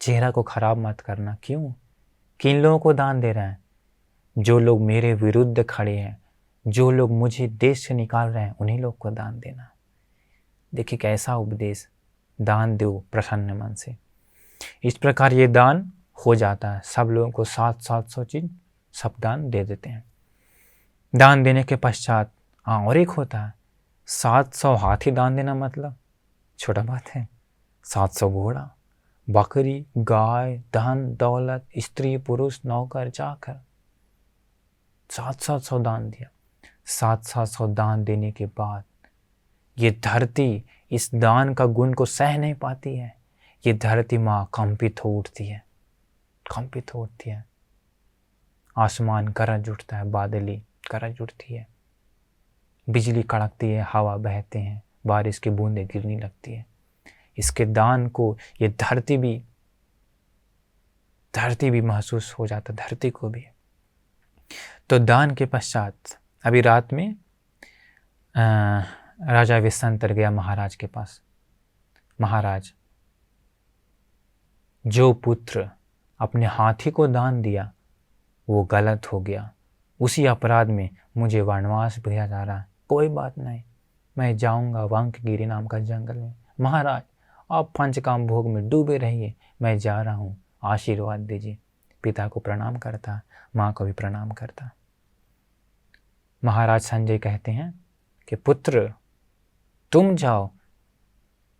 चेहरा को खराब मत करना। क्यों? किन लोगों को दान दे रहे हैं? जो लोग मेरे विरुद्ध खड़े हैं, जो लोग मुझे देश से निकाल रहे हैं उन्हीं लोग को दान देना। देखिए कैसा उपदेश, दान दो प्रसन्न मन से। इस प्रकार ये दान हो जाता है। सब लोगों को 700 चीज सब दान दे देते हैं। दान देने के पश्चात और एक होता है 700 हाथी दान देना, मतलब छोटा बात है। 700 घोड़ा, बकरी, गाय, धन दौलत, स्त्री पुरुष, नौकर चाकर, 700 दान दिया। 700 दान देने के बाद ये धरती इस दान का गुण को सह नहीं पाती है। ये धरती माँ कंपित हो उठती है, कंपित हो उठती है। आसमान गरज उठता है, बादली गरज उठती है, बिजली कड़कती है, हवा बहते हैं, बारिश की बूंदें गिरने लगती है। इसके दान को ये धरती भी महसूस हो जाता, धरती को भी। तो दान के पश्चात अभी रात में राजा विश्वामित्र गया महाराज के पास। महाराज, जो पुत्र अपने हाथी को दान दिया वो गलत हो गया, उसी अपराध में मुझे वनवास भेजा जा रहा है। कोई बात नहीं, मैं जाऊंगा वांकगिरी नाम का जंगल में। महाराज, आप पंचकाम भोग में डूबे रहिए, मैं जा रहा हूँ, आशीर्वाद दीजिए। पिता को प्रणाम करता, माँ को भी प्रणाम करता। महाराज संजय कहते हैं कि पुत्र तुम जाओ,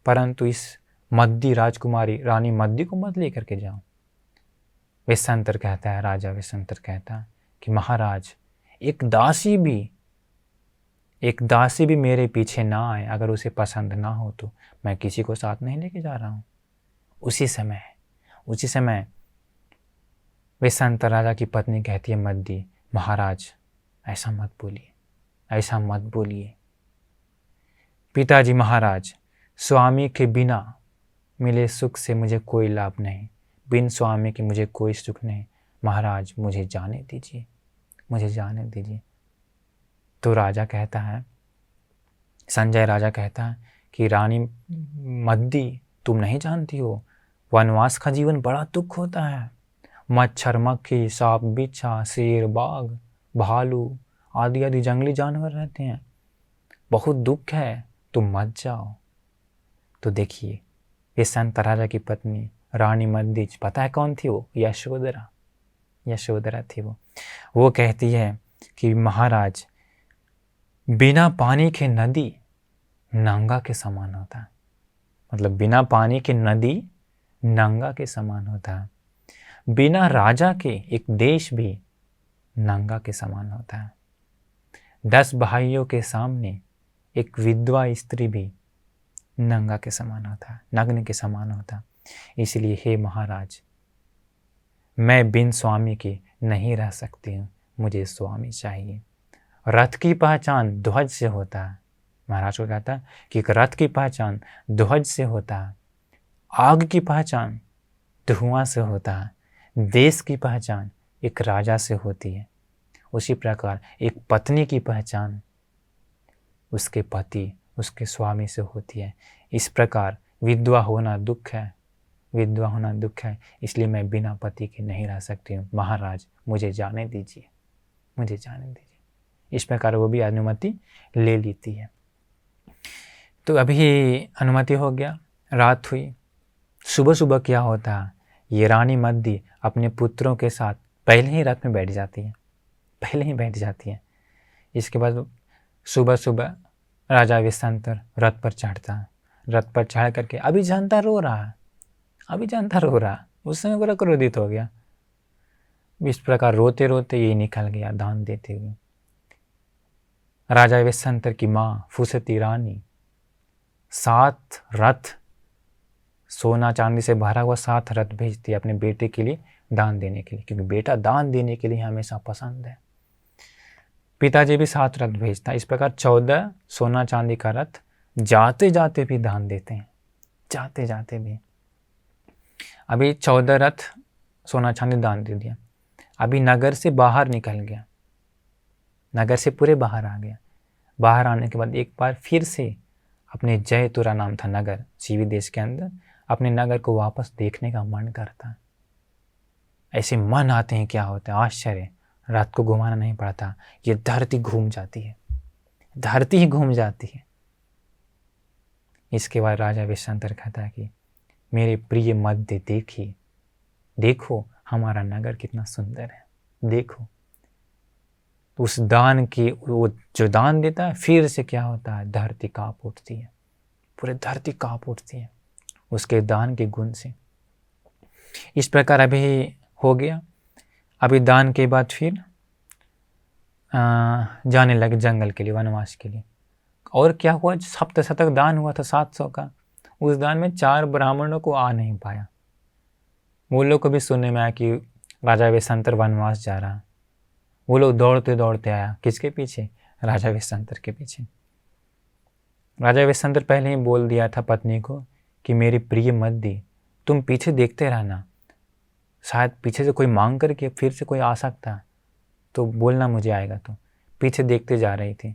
परंतु इस मद्दी राजकुमारी रानी मद्दी को मत लेकर के जाओ। विश्वामित्र कहता है, राजा विश्वामित्र कहता है कि महाराज, एक दासी भी मेरे पीछे ना आए, अगर उसे पसंद ना हो तो मैं किसी को साथ नहीं लेके जा रहा हूँ। उसी समय विश्वामित्र राजा की पत्नी कहती है मद्दी, महाराज ऐसा मत बोलिए। पिताजी महाराज, स्वामी के बिना मिले सुख से मुझे कोई लाभ नहीं, बिन स्वामी के मुझे कोई सुख नहीं। महाराज मुझे जाने दीजिए। तो राजा कहता है, संजय राजा कहता है कि रानी मद्दी, तुम नहीं जानती हो, वनवास का जीवन बड़ा दुख होता है। मच्छर, मक्खी, सांप, बिच्छा, शेर, बाघ, भालू आदि जंगली जानवर रहते हैं, बहुत दुख है, तुम मत जाओ। तो देखिए, विश्वामित्र राजा की पत्नी रानी मद्दी, पता है कौन थी वो? यशोधरा थी वो कहती है कि महाराज, बिना पानी के नदी नंगा के समान होता है। मतलब बिना पानी के नदी नंगा के समान होता है। बिना राजा के एक देश भी नंगा के समान होता है। 10 भाइयों के सामने एक विधवा स्त्री भी नंगा के समान होता है, नग्न के समान होता है। इसलिए हे महाराज, मैं बिन स्वामी के नहीं रह सकती हूँ, मुझे स्वामी चाहिए। रथ की पहचान ध्वज से होता है। महाराज को कहता है कि रथ की पहचान ध्वज से होता है, आग की पहचान धुआं से होता है, देश की पहचान एक राजा से होती है। उसी प्रकार एक पत्नी की पहचान उसके पति, उसके स्वामी से होती है। इस प्रकार विधवा होना दुख है, इसलिए मैं बिना पति के नहीं रह सकती हूँ। महाराज मुझे जाने दीजिए। इस प्रकार वो भी अनुमति ले लेती है। तो अभी अनुमति हो गया, रात हुई। सुबह क्या होता है, ये रानी मद्दी अपने पुत्रों के साथ पहले ही रथ में बैठ जाती है। इसके बाद सुबह राजा विश्वामित्र रथ पर चढ़ता है। रथ पर चढ़ करके अभी जनता रो रहा है, उस समय बड़ा क्रोधित हो गया। इस प्रकार रोते रोते ये निकल गया दान देते हुए। राजा विश्वामित्र की माँ फुसती रानी 7 रथ, सोना चांदी से भरा हुआ 7 रथ भेजती है अपने बेटे के लिए दान देने के लिए, क्योंकि बेटा दान देने के लिए हमेशा पसंद है। पिताजी भी 7 रथ भेजता है। इस प्रकार 14 सोना चांदी का रथ जाते जाते भी दान देते हैं, जाते जाते भी। अभी 14 रथ सोना चांदी दान दे दिया। अभी नगर से बाहर निकल गया, नगर से पूरे बाहर आ गया। बाहर आने के बाद एक बार फिर से अपने जयतुरा नाम था नगर, सीवी देश के अंदर, अपने नगर को वापस देखने का मन करता है। ऐसे मन आते हैं, क्या होता है, आश्चर्य। रात को घुमाना नहीं पड़ता, ये धरती घूम जाती है, धरती ही घूम जाती है। इसके बाद राजा विश्वामित्र कहता है कि मेरे प्रिय मध्य देखिए, देखो हमारा नगर कितना सुंदर है, देखो। तो उस दान की, वो जो दान देता है, फिर से क्या होता है, धरती कांप उठती है, पूरी धरती कांप उठती है उसके दान के गुण से। इस प्रकार अभी हो गया। अभी दान के बाद फिर जाने लगे जंगल के लिए, वनवास के लिए। और क्या हुआ, सप्तशतक दान हुआ था 700 का, उस दान में 4 ब्राह्मणों को आ नहीं पाया। वो लोग को भी सुनने में आया कि राजा विश्वामित्र वनवास जा रहा। वो लोग दौड़ते दौड़ते आया, किसके पीछे, राजा विश्वामित्र के पीछे। राजा विश्वामित्र पहले ही बोल दिया था पत्नी को कि मेरी प्रिय मद्दी, तुम पीछे देखते रहना, शायद पीछे से कोई मांग करके फिर से कोई आ सकता, तो बोलना मुझे आएगा। तो पीछे देखते जा रही थी।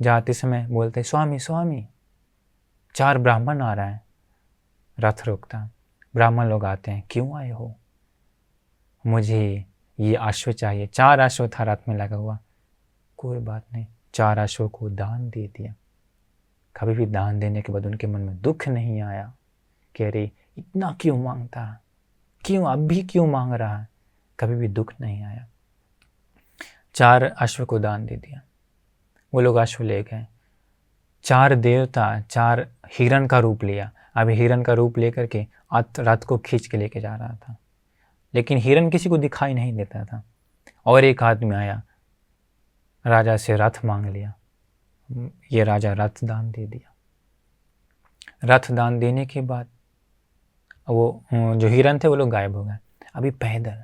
जाते समय बोलते, स्वामी स्वामी 4 ब्राह्मण आ रहा है। रथ रोकता, ब्राह्मण लोग आते हैं, क्यों आए हो, मुझे ये अश्व चाहिए। 4 अश्व था रथ में लगा हुआ। कोई बात नहीं, 4 अश्व को दान दे दिया। कभी भी दान देने के बाद उनके मन में दुख नहीं आया कि अरे इतना क्यों मांगता, क्यों अब भी क्यों मांग रहा है, कभी भी दुख नहीं आया। 4 अश्व को दान दे दिया। वो लोग अश्व ले गए। 4 देवता 4 हिरण का रूप लिया। अभी हिरण का रूप लेकर के रथ को खींच के लेके जा रहा था, लेकिन हिरण किसी को दिखाई नहीं देता था। और एक आदमी आया, राजा से रथ मांग लिया। ये राजा रथ दान दे दिया। रथ दान देने के बाद वो जो हिरण थे वो लोग गायब हो गए। अभी पैदल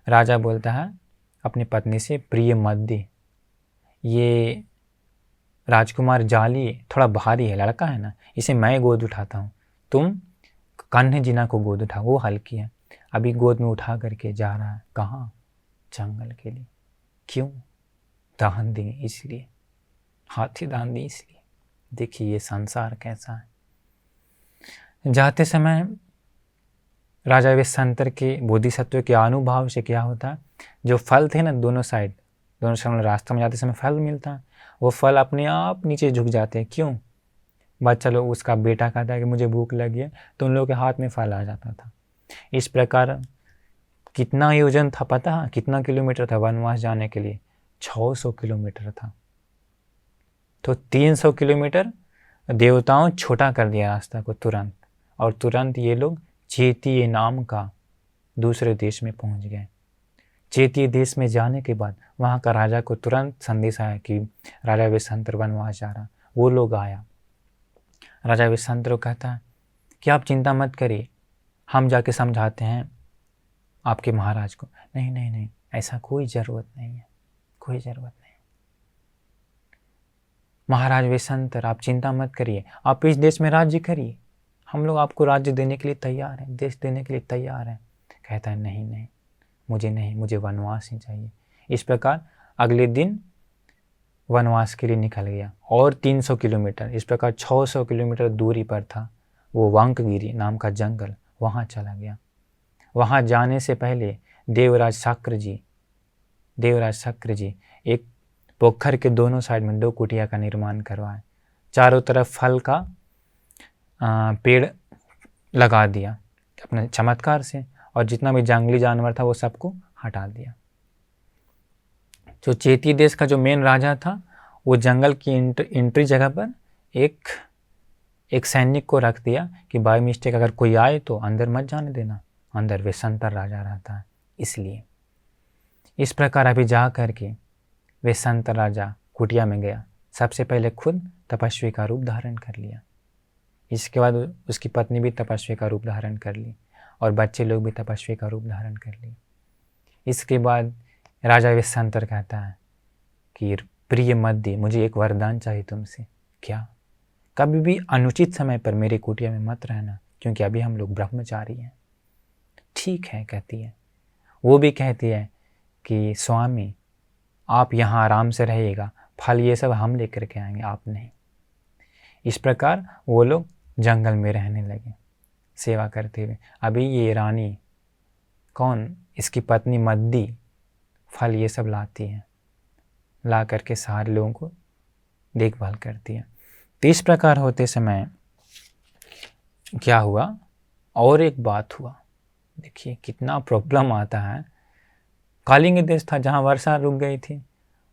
राजा बोलता है अपनी पत्नी से, प्रिय मद्दी, ये राजकुमार जाली थोड़ा भारी है, लड़का है ना, इसे मैं गोद उठाता हूँ, तुम कान्हे जिना को गोद उठाओ, वो हल्की है। अभी गोद में उठा करके जा रहा है, कहाँ, जंगल के लिए। क्यों, दान देंगे इसलिए, हाथी दान दी इसलिए। देखिए ये संसार कैसा है। जाते समय राजा विश्वामित्र के बोधिसत्व के अनुभव से क्या होता, जो फल थे ना दोनों साइड रास्ते में जाते समय फल मिलता, वो फल अपने आप नीचे झुक जाते हैं। क्यों, बच्चा लोग, उसका बेटा कहता है कि मुझे भूख लगी है, तो उन लोगों के हाथ में फल आ जाता था। इस प्रकार कितना योजन था पता, कितना किलोमीटर था वनवास जाने के लिए, 600 किलोमीटर था। तो 300 किलोमीटर देवताओं छोटा कर दिया रास्ता को तुरंत, और तुरंत ये लोग चेतीय नाम का दूसरे देश में पहुंच गए। चेतीय देश में जाने के बाद वहाँ का राजा को तुरंत संदेश आया कि राजा विश्वामित्र वनवास जा रहा। वो लोग आया, राजा विश्वामित्र कहता है कि आप चिंता मत करिए, हम जाके समझाते हैं आपके महाराज को। नहीं नहीं नहीं, ऐसा कोई ज़रूरत नहीं है, कोई ज़रूरत नहीं। महाराज विश्वामित्र आप चिंता मत करिए, आप इस देश में राज्य करिए, हम लोग आपको राज्य देने के लिए तैयार हैं, देश देने के लिए तैयार हैं। कहता है नहीं नहीं, मुझे नहीं, मुझे वनवास ही चाहिए। इस प्रकार अगले दिन वनवास के लिए निकल गया, और 300 किलोमीटर, इस प्रकार 600 किलोमीटर दूरी पर था वो वांकगिरी नाम का जंगल, वहाँ चला गया। वहाँ जाने से पहले देवराज शक्र जी एक पोखर के दोनों साइड में 2 कुटिया का निर्माण करवाए, चारों तरफ फल का पेड़ लगा दिया अपने चमत्कार से, और जितना भी जंगली जानवर था वो सबको हटा दिया। जो चेती देश का जो मेन राजा था, वो जंगल की एंट्री जगह पर एक सैनिक को रख दिया कि बाय मिस्टेक अगर कोई आए तो अंदर मत जाने देना, अंदर विश्वामित्र राजा रहता है इसलिए। इस प्रकार अभी जा करके विश्वामित्र राजा कुटिया में गया, सबसे पहले खुद तपस्वी का रूप धारण कर लिया। इसके बाद उसकी पत्नी भी तपस्वी का रूप धारण कर ली, और बच्चे लोग भी तपस्वी का रूप धारण कर लिए। इसके बाद राजा विश्वामित्र कहता है कि प्रिय मद्दी, मुझे एक वरदान चाहिए तुमसे। क्या, कभी भी अनुचित समय पर मेरे कुटिया में मत रहना, क्योंकि अभी हम लोग ब्रह्मचारी हैं। ठीक है कहती है। वो भी कहती है कि स्वामी आप यहाँ आराम से रहिएगा, फल ये सब हम लेकर के आएंगे, आप नहीं। इस प्रकार वो लोग जंगल में रहने लगे सेवा करते हुए। अभी ये रानी कौन, इसकी पत्नी मद्दी, फल ये सब लाती है, ला करके सारे लोगों को देखभाल करती है। तो इस प्रकार होते समय क्या हुआ, और एक बात हुआ, देखिए कितना प्रॉब्लम आता है। कलिंग देश था जहाँ वर्षा रुक गई थी,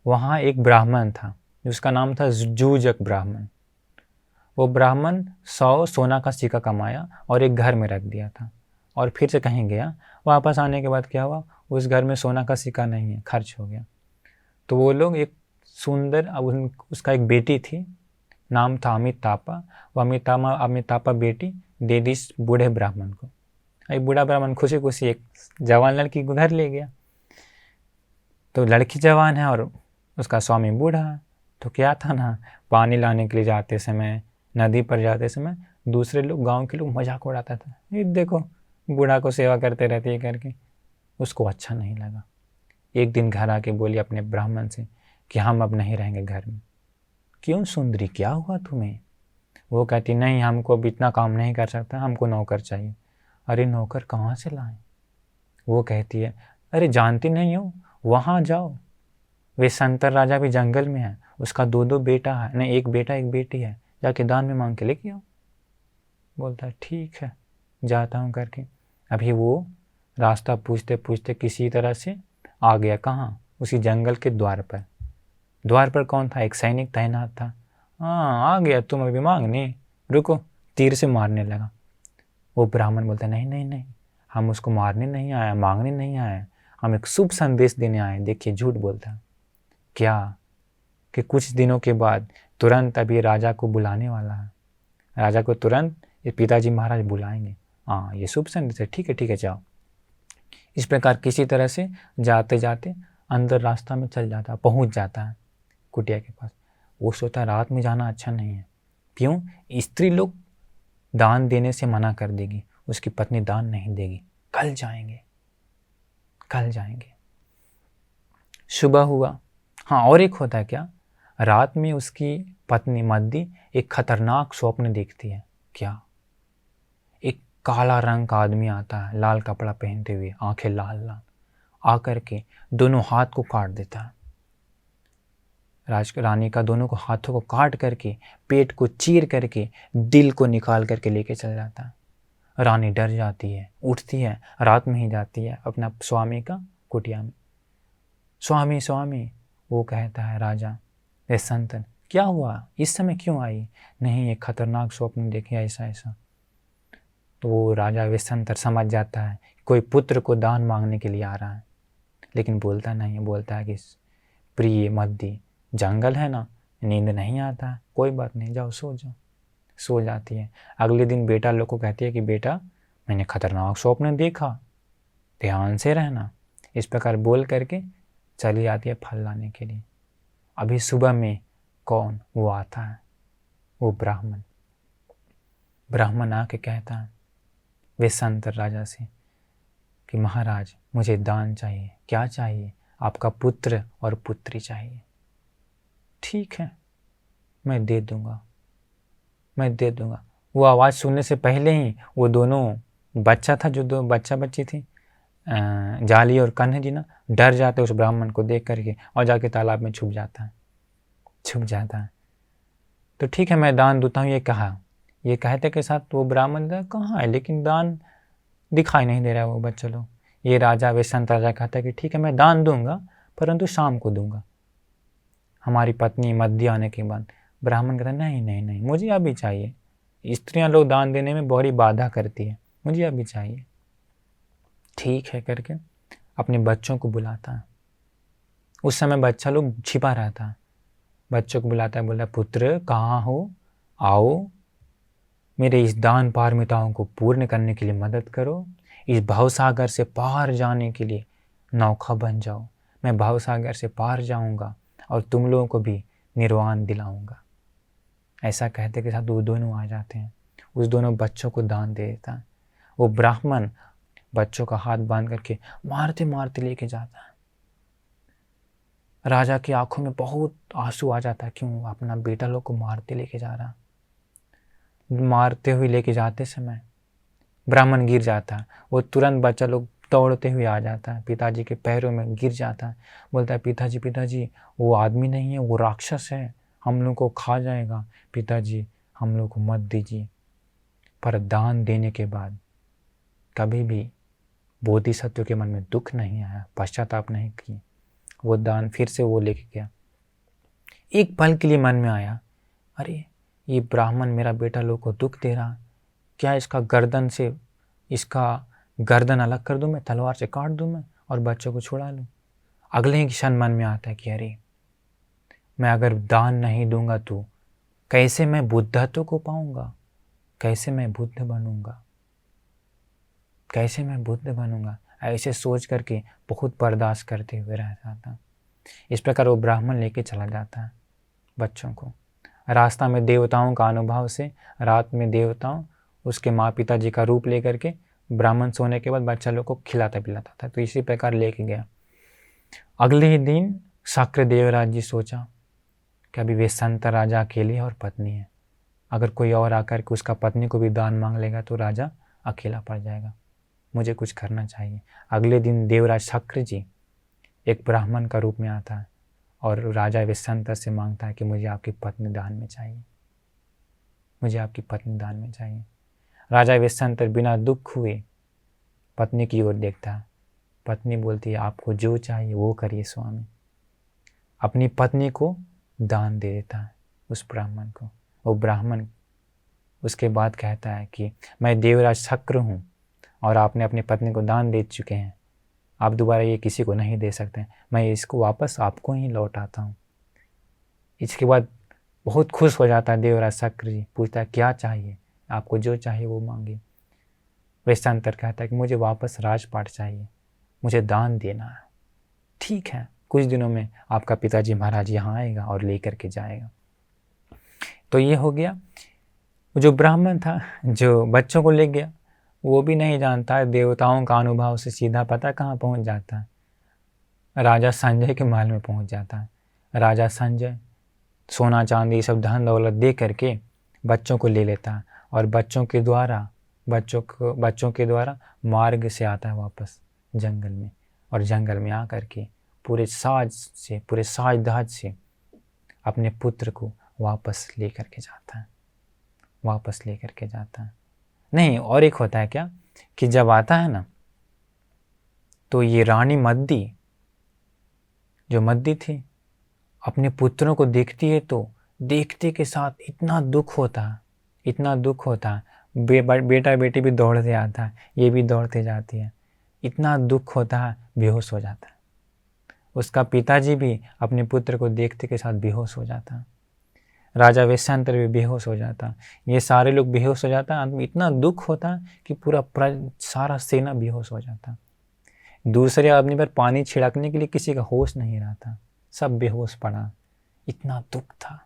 वहाँ एक ब्राह्मण था जिसका नाम था जूजक ब्राह्मण। वो ब्राह्मण 100 सोना का सिक्का कमाया और एक घर में रख दिया था, और फिर से कहीं गया। वापस आने के बाद क्या हुआ, उस घर में सोना का सिक्का नहीं है, खर्च हो गया। तो वो लोग एक सुंदर, उसका एक बेटी थी, नाम था अमितापा। वो अमितापा बेटी दे दी बूढ़े ब्राह्मण को। एक बूढ़ा ब्राह्मण खुशी खुशी एक जवान लड़की को घर ले गया। तो लड़की जवान है और उसका स्वामी बूढ़ा है। तो क्या था ना, पानी लाने के लिए जाते समय, नदी पर जाते समय दूसरे लोग, गांव के लोग मजाक उड़ाता था, ये देखो बूढ़ा को सेवा करते रहती है करके। उसको अच्छा नहीं लगा। एक दिन घर आके बोली अपने ब्राह्मण से कि हम अब नहीं रहेंगे घर में। क्यों सुंदरी, क्या हुआ तुम्हें? वो कहती नहीं, हमको अब इतना काम नहीं कर सकता, हमको नौकर चाहिए। अरे नौकर कहाँ से लाएं? वो कहती है अरे जानती नहीं हो, वहाँ जाओ, वे संतर राजा भी जंगल में है, उसका 2 बेटा है, नहीं एक बेटा एक बेटी है, जाके दान में मांग के लेके आओ। बोलता है ठीक है जाता हूँ करके। अभी वो रास्ता पूछते पूछते किसी तरह से आ गया, कहाँ? उसी जंगल के द्वार पर। द्वार पर कौन था? एक सैनिक तैनात था। हाँ आ गया तुम अभी मांगने, रुको, तीर से मारने लगा। वो ब्राह्मण बोलता नहीं नहीं नहीं, हम उसको मारने नहीं आए, मांगने नहीं आए, हम एक शुभ संदेश देने आए। देखिए झूठ बोलता। क्या? कि कुछ दिनों के बाद तुरंत अभी राजा को बुलाने वाला है, राजा को तुरंत ये पिताजी महाराज बुलाएंगे। हाँ ये शुभ संदेश है, ठीक है जाओ। इस प्रकार किसी तरह से जाते जाते अंदर रास्ता में चल जाता, पहुंच जाता है कुटिया के पास। वो सोचता रात में जाना अच्छा नहीं है। क्यों? स्त्री लोग दान देने से मना कर देगी, उसकी पत्नी दान नहीं देगी। कल जाएंगे। सुबह हुआ। हाँ और एक होता है क्या, रात में उसकी पत्नी मद्दी एक खतरनाक स्वप्न देखती है। क्या? एक काला रंग का आदमी आता है, लाल कपड़ा पहनते हुए, आंखें लाल लाल, आकर के दोनों हाथ को काट देता है। रानी का दोनों को हाथों को काट करके, पेट को चीर करके, दिल को निकाल करके लेके चल जाता है। रानी डर जाती है, उठती है, रात में ही जाती है अपना स्वामी का कुटिया में। स्वामी, वो कहता है राजा ए संतन क्या हुआ, इस समय क्यों आई? नहीं एक खतरनाक स्वप्न देखे, ऐसा। तो वो राजा वेशंतर समझ जाता है कोई पुत्र को दान मांगने के लिए आ रहा है, लेकिन बोलता नहीं है। बोलता है कि प्रिय मद्दी, जंगल है ना, नींद नहीं आता है, कोई बात नहीं, जाओ सो जाओ। सो जाती है। अगले दिन बेटा लोग को कहती है कि बेटा मैंने खतरनाक स्वप्न देखा, ध्यान से रहना। इस प्रकार बोल करके चली आती है फल लाने के लिए। अभी सुबह में कौन? वो आता है, वो ब्राह्मण आके कहता है वेशंतर राजा से कि महाराज मुझे दान चाहिए। क्या चाहिए? आपका पुत्र और पुत्री चाहिए। ठीक है मैं दे दूंगा। वो आवाज़ सुनने से पहले ही वो दोनों बच्चा था, जो दो बच्चा बच्ची थी, जाली और कन्ह जी ना, डर जाते उस ब्राह्मण को देख करके और जाके तालाब में छुप जाता है। तो ठीक है मैं दान देता हूँ ये कहा। ये कहते के साथ वो ब्राह्मण कहाँ है, लेकिन दान दिखाई नहीं दे रहा है वो बच्चा लोग। ये राजा वेशंतर राजा कहता है कि ठीक है मैं दान दूंगा, परंतु शाम को दूंगा, हमारी पत्नी मद्दी आने के बाद। ब्राह्मण कहता नहीं मुझे अभी चाहिए, स्त्रियां लोग दान देने में बड़ी बाधा करती है, मुझे अभी चाहिए। ठीक है करके अपने बच्चों को बुलाता है। उस समय बच्चा लोग छिपा रहता है। बच्चों को बुलाता है, बोला पुत्र कहाँ हो, आओ मेरे इस दान पारमिताओं को पूर्ण करने के लिए मदद करो। इस भवसागर से पार जाने के लिए नौका बन जाओ। मैं भवसागर से पार जाऊंगा और तुम लोगों को भी निर्वाण दिलाऊंगा। ऐसा कहते के साथ वो दोनों आ जाते हैं। उस दोनों बच्चों को दान दे देता है। वो ब्राह्मण बच्चों का हाथ बांध करके मारते मारते लेके जाता है। राजा की आंखों में बहुत आंसू आ जाता है, क्यों? अपना बेटा लोग को मारते लेके जा रहा। मारते हुए लेके जाते समय ब्राह्मण गिर जाता है। वो तुरंत बच्चा लोग दौड़ते हुए आ जाता है, पिताजी के पैरों में गिर जाता है, बोलता है पिताजी पिताजी वो आदमी नहीं है, वो राक्षस है, हम लोग को खा जाएगा, पिताजी हम लोग को मत दीजिए। पर दान देने के बाद कभी भी बोधिसत्व के मन में दुख नहीं आया, पश्चाताप नहीं किए। वो दान फिर से वो लेके गया। एक पल के लिए मन में आया, अरे ये ब्राह्मण मेरा बेटा लोग को दुख दे रहा, क्या इसका गर्दन अलग कर दूं मैं, तलवार से काट दूं मैं और बच्चों को छुड़ा लूं। अगले ही क्षण मन में आता है कि अरे मैं अगर दान नहीं दूंगा तो कैसे मैं बुद्धत्व को पाऊंगा, कैसे मैं बुद्ध बनूंगा, कैसे मैं बुद्ध बनूंगा। ऐसे सोच करके बहुत बर्दाश्त करते हुए रहता था। इस प्रकार वो ब्राह्मण लेके चला जाता है बच्चों को। रास्ता में देवताओं का अनुभव से रात में देवताओं उसके माँ पिताजी का रूप लेकर के ब्राह्मण सोने के बाद बच्चा लोग को खिलाता पिलाता था। तो इसी प्रकार लेके गया। अगले ही दिन शक्र देवराज जी सोचा कि अभी वे संत राजा अकेले और पत्नी है, अगर कोई और आकर के उसका पत्नी को भी दान मांग लेगा तो राजा अकेला पड़ जाएगा, मुझे कुछ करना चाहिए। अगले दिन देवराज शक्र जी एक ब्राह्मण का रूप में आता है और राजा विश्वामित्र से मांगता है कि मुझे आपकी पत्नी दान में चाहिए, मुझे आपकी पत्नी दान में चाहिए। राजा विश्वामित्र बिना दुख हुए पत्नी की ओर देखता है। पत्नी बोलती है आपको जो चाहिए वो करिए स्वामी। अपनी पत्नी को दान दे देता है उस ब्राह्मण को। वो ब्राह्मण उसके बाद कहता है कि मैं देवराज शक्र हूँ और आपने अपनी पत्नी को दान दे चुके हैं, आप दोबारा ये किसी को नहीं दे सकते, मैं इसको वापस आपको ही लौटाता हूँ। इसके बाद बहुत खुश हो जाता है देवराज शक्र जी, पूछता है क्या चाहिए, आपको जो चाहिए वो मांगिए। विश्वामित्र कहता है कि मुझे वापस राजपाट चाहिए, मुझे दान देना है। ठीक है, कुछ दिनों में आपका पिताजी महाराज यहाँ आएगा और लेकर के जाएगा। तो ये हो गया। जो ब्राह्मण था जो बच्चों को ले गया वो भी नहीं जानता है, देवताओं का अनुभव से सीधा पता कहाँ पहुँच जाता है, राजा संजय के महल में पहुँच जाता है। राजा संजय सोना चांदी सब धन दौलत दे करके बच्चों को ले लेता है और बच्चों के द्वारा मार्ग से आता है वापस जंगल में। और जंगल में आकर के पूरे साज दहाज से अपने पुत्र को वापस लेकर के जाता है। नहीं, और एक होता है क्या कि जब आता है ना तो ये रानी मद्दी जो मद्दी थी अपने पुत्रों को देखती है तो देखते के साथ इतना दुख होता है। बेटा बेटी भी दौड़ते आता है, ये भी दौड़ते जाती है, इतना दुख होता है, बेहोश हो जाता है। उसका पिताजी भी अपने पुत्र को देखते के साथ बेहोश हो जाता है। राजा विश्वामित्र भी बेहोश हो जाता है, ये सारे लोग बेहोश हो जाता है। अंत में इतना दुख होता है कि पूरा सारा सेना बेहोश हो जाता है। दूसरे आदमी पर पानी छिड़कने के लिए किसी का होश नहीं रहता, सब बेहोश पड़ा, इतना दुख था।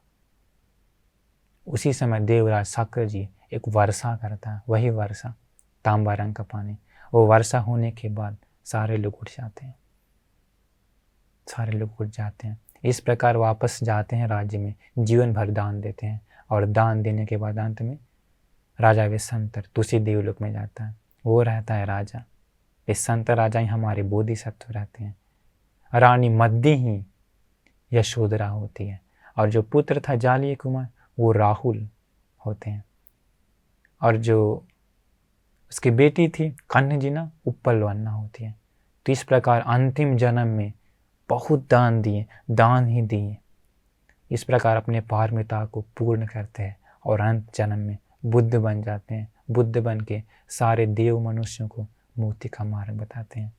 उसी समय देवराज शक्र जी एक वर्षा करता है, वही वर्षा तांबा रंग का पानी। वो वर्षा होने के बाद सारे लोग उठ जाते हैं। इस प्रकार वापस जाते हैं राज्य में, जीवन भर दान देते हैं और दान देने के बाद अंत में राजा विश्वामित्र दूसरी देवलोक में जाता है। वो रहता है राजा। विश्वामित्र राजा ही हमारे बोधिसत्व रहते हैं। रानी मद्दी ही यशोधरा होती है और जो पुत्र था जालिय कुमार वो राहुल होते हैं और जो उसकी बेटी थी कन्हजिना उप्पलवन्ना होती है। तो इस प्रकार अंतिम जन्म में बहुत दान ही दिए। इस प्रकार अपने पारमिता को पूर्ण करते हैं और अंत जन्म में बुद्ध बन जाते हैं। बुद्ध बन के सारे देव मनुष्यों को मुक्ति का मार्ग बताते हैं।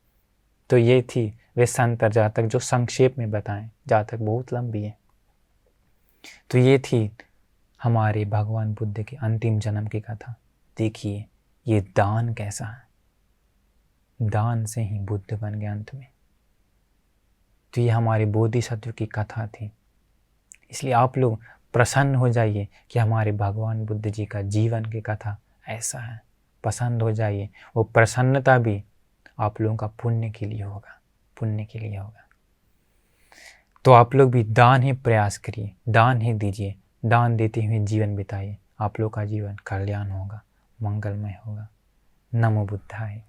तो ये थी विश्वामित्र जातक, जो संक्षेप में बताएं, जातक बहुत लंबी है। तो ये थी हमारे भगवान बुद्ध के अंतिम जन्म की कथा। देखिए ये दान कैसा है, दान से ही बुद्ध बन गए अंत में। तो ये हमारे बोधिसत्व की कथा थी। इसलिए आप लोग प्रसन्न हो जाइए कि हमारे भगवान बुद्ध जी का जीवन की कथा ऐसा है। पसंद हो जाइए, वो प्रसन्नता भी आप लोगों का पुण्य के लिए होगा। तो आप लोग भी दान ही प्रयास करिए, दान ही दीजिए, दान देते हुए जीवन बिताइए। आप लोग का जीवन कल्याण होगा, मंगलमय होगा। नमो बुद्धाय।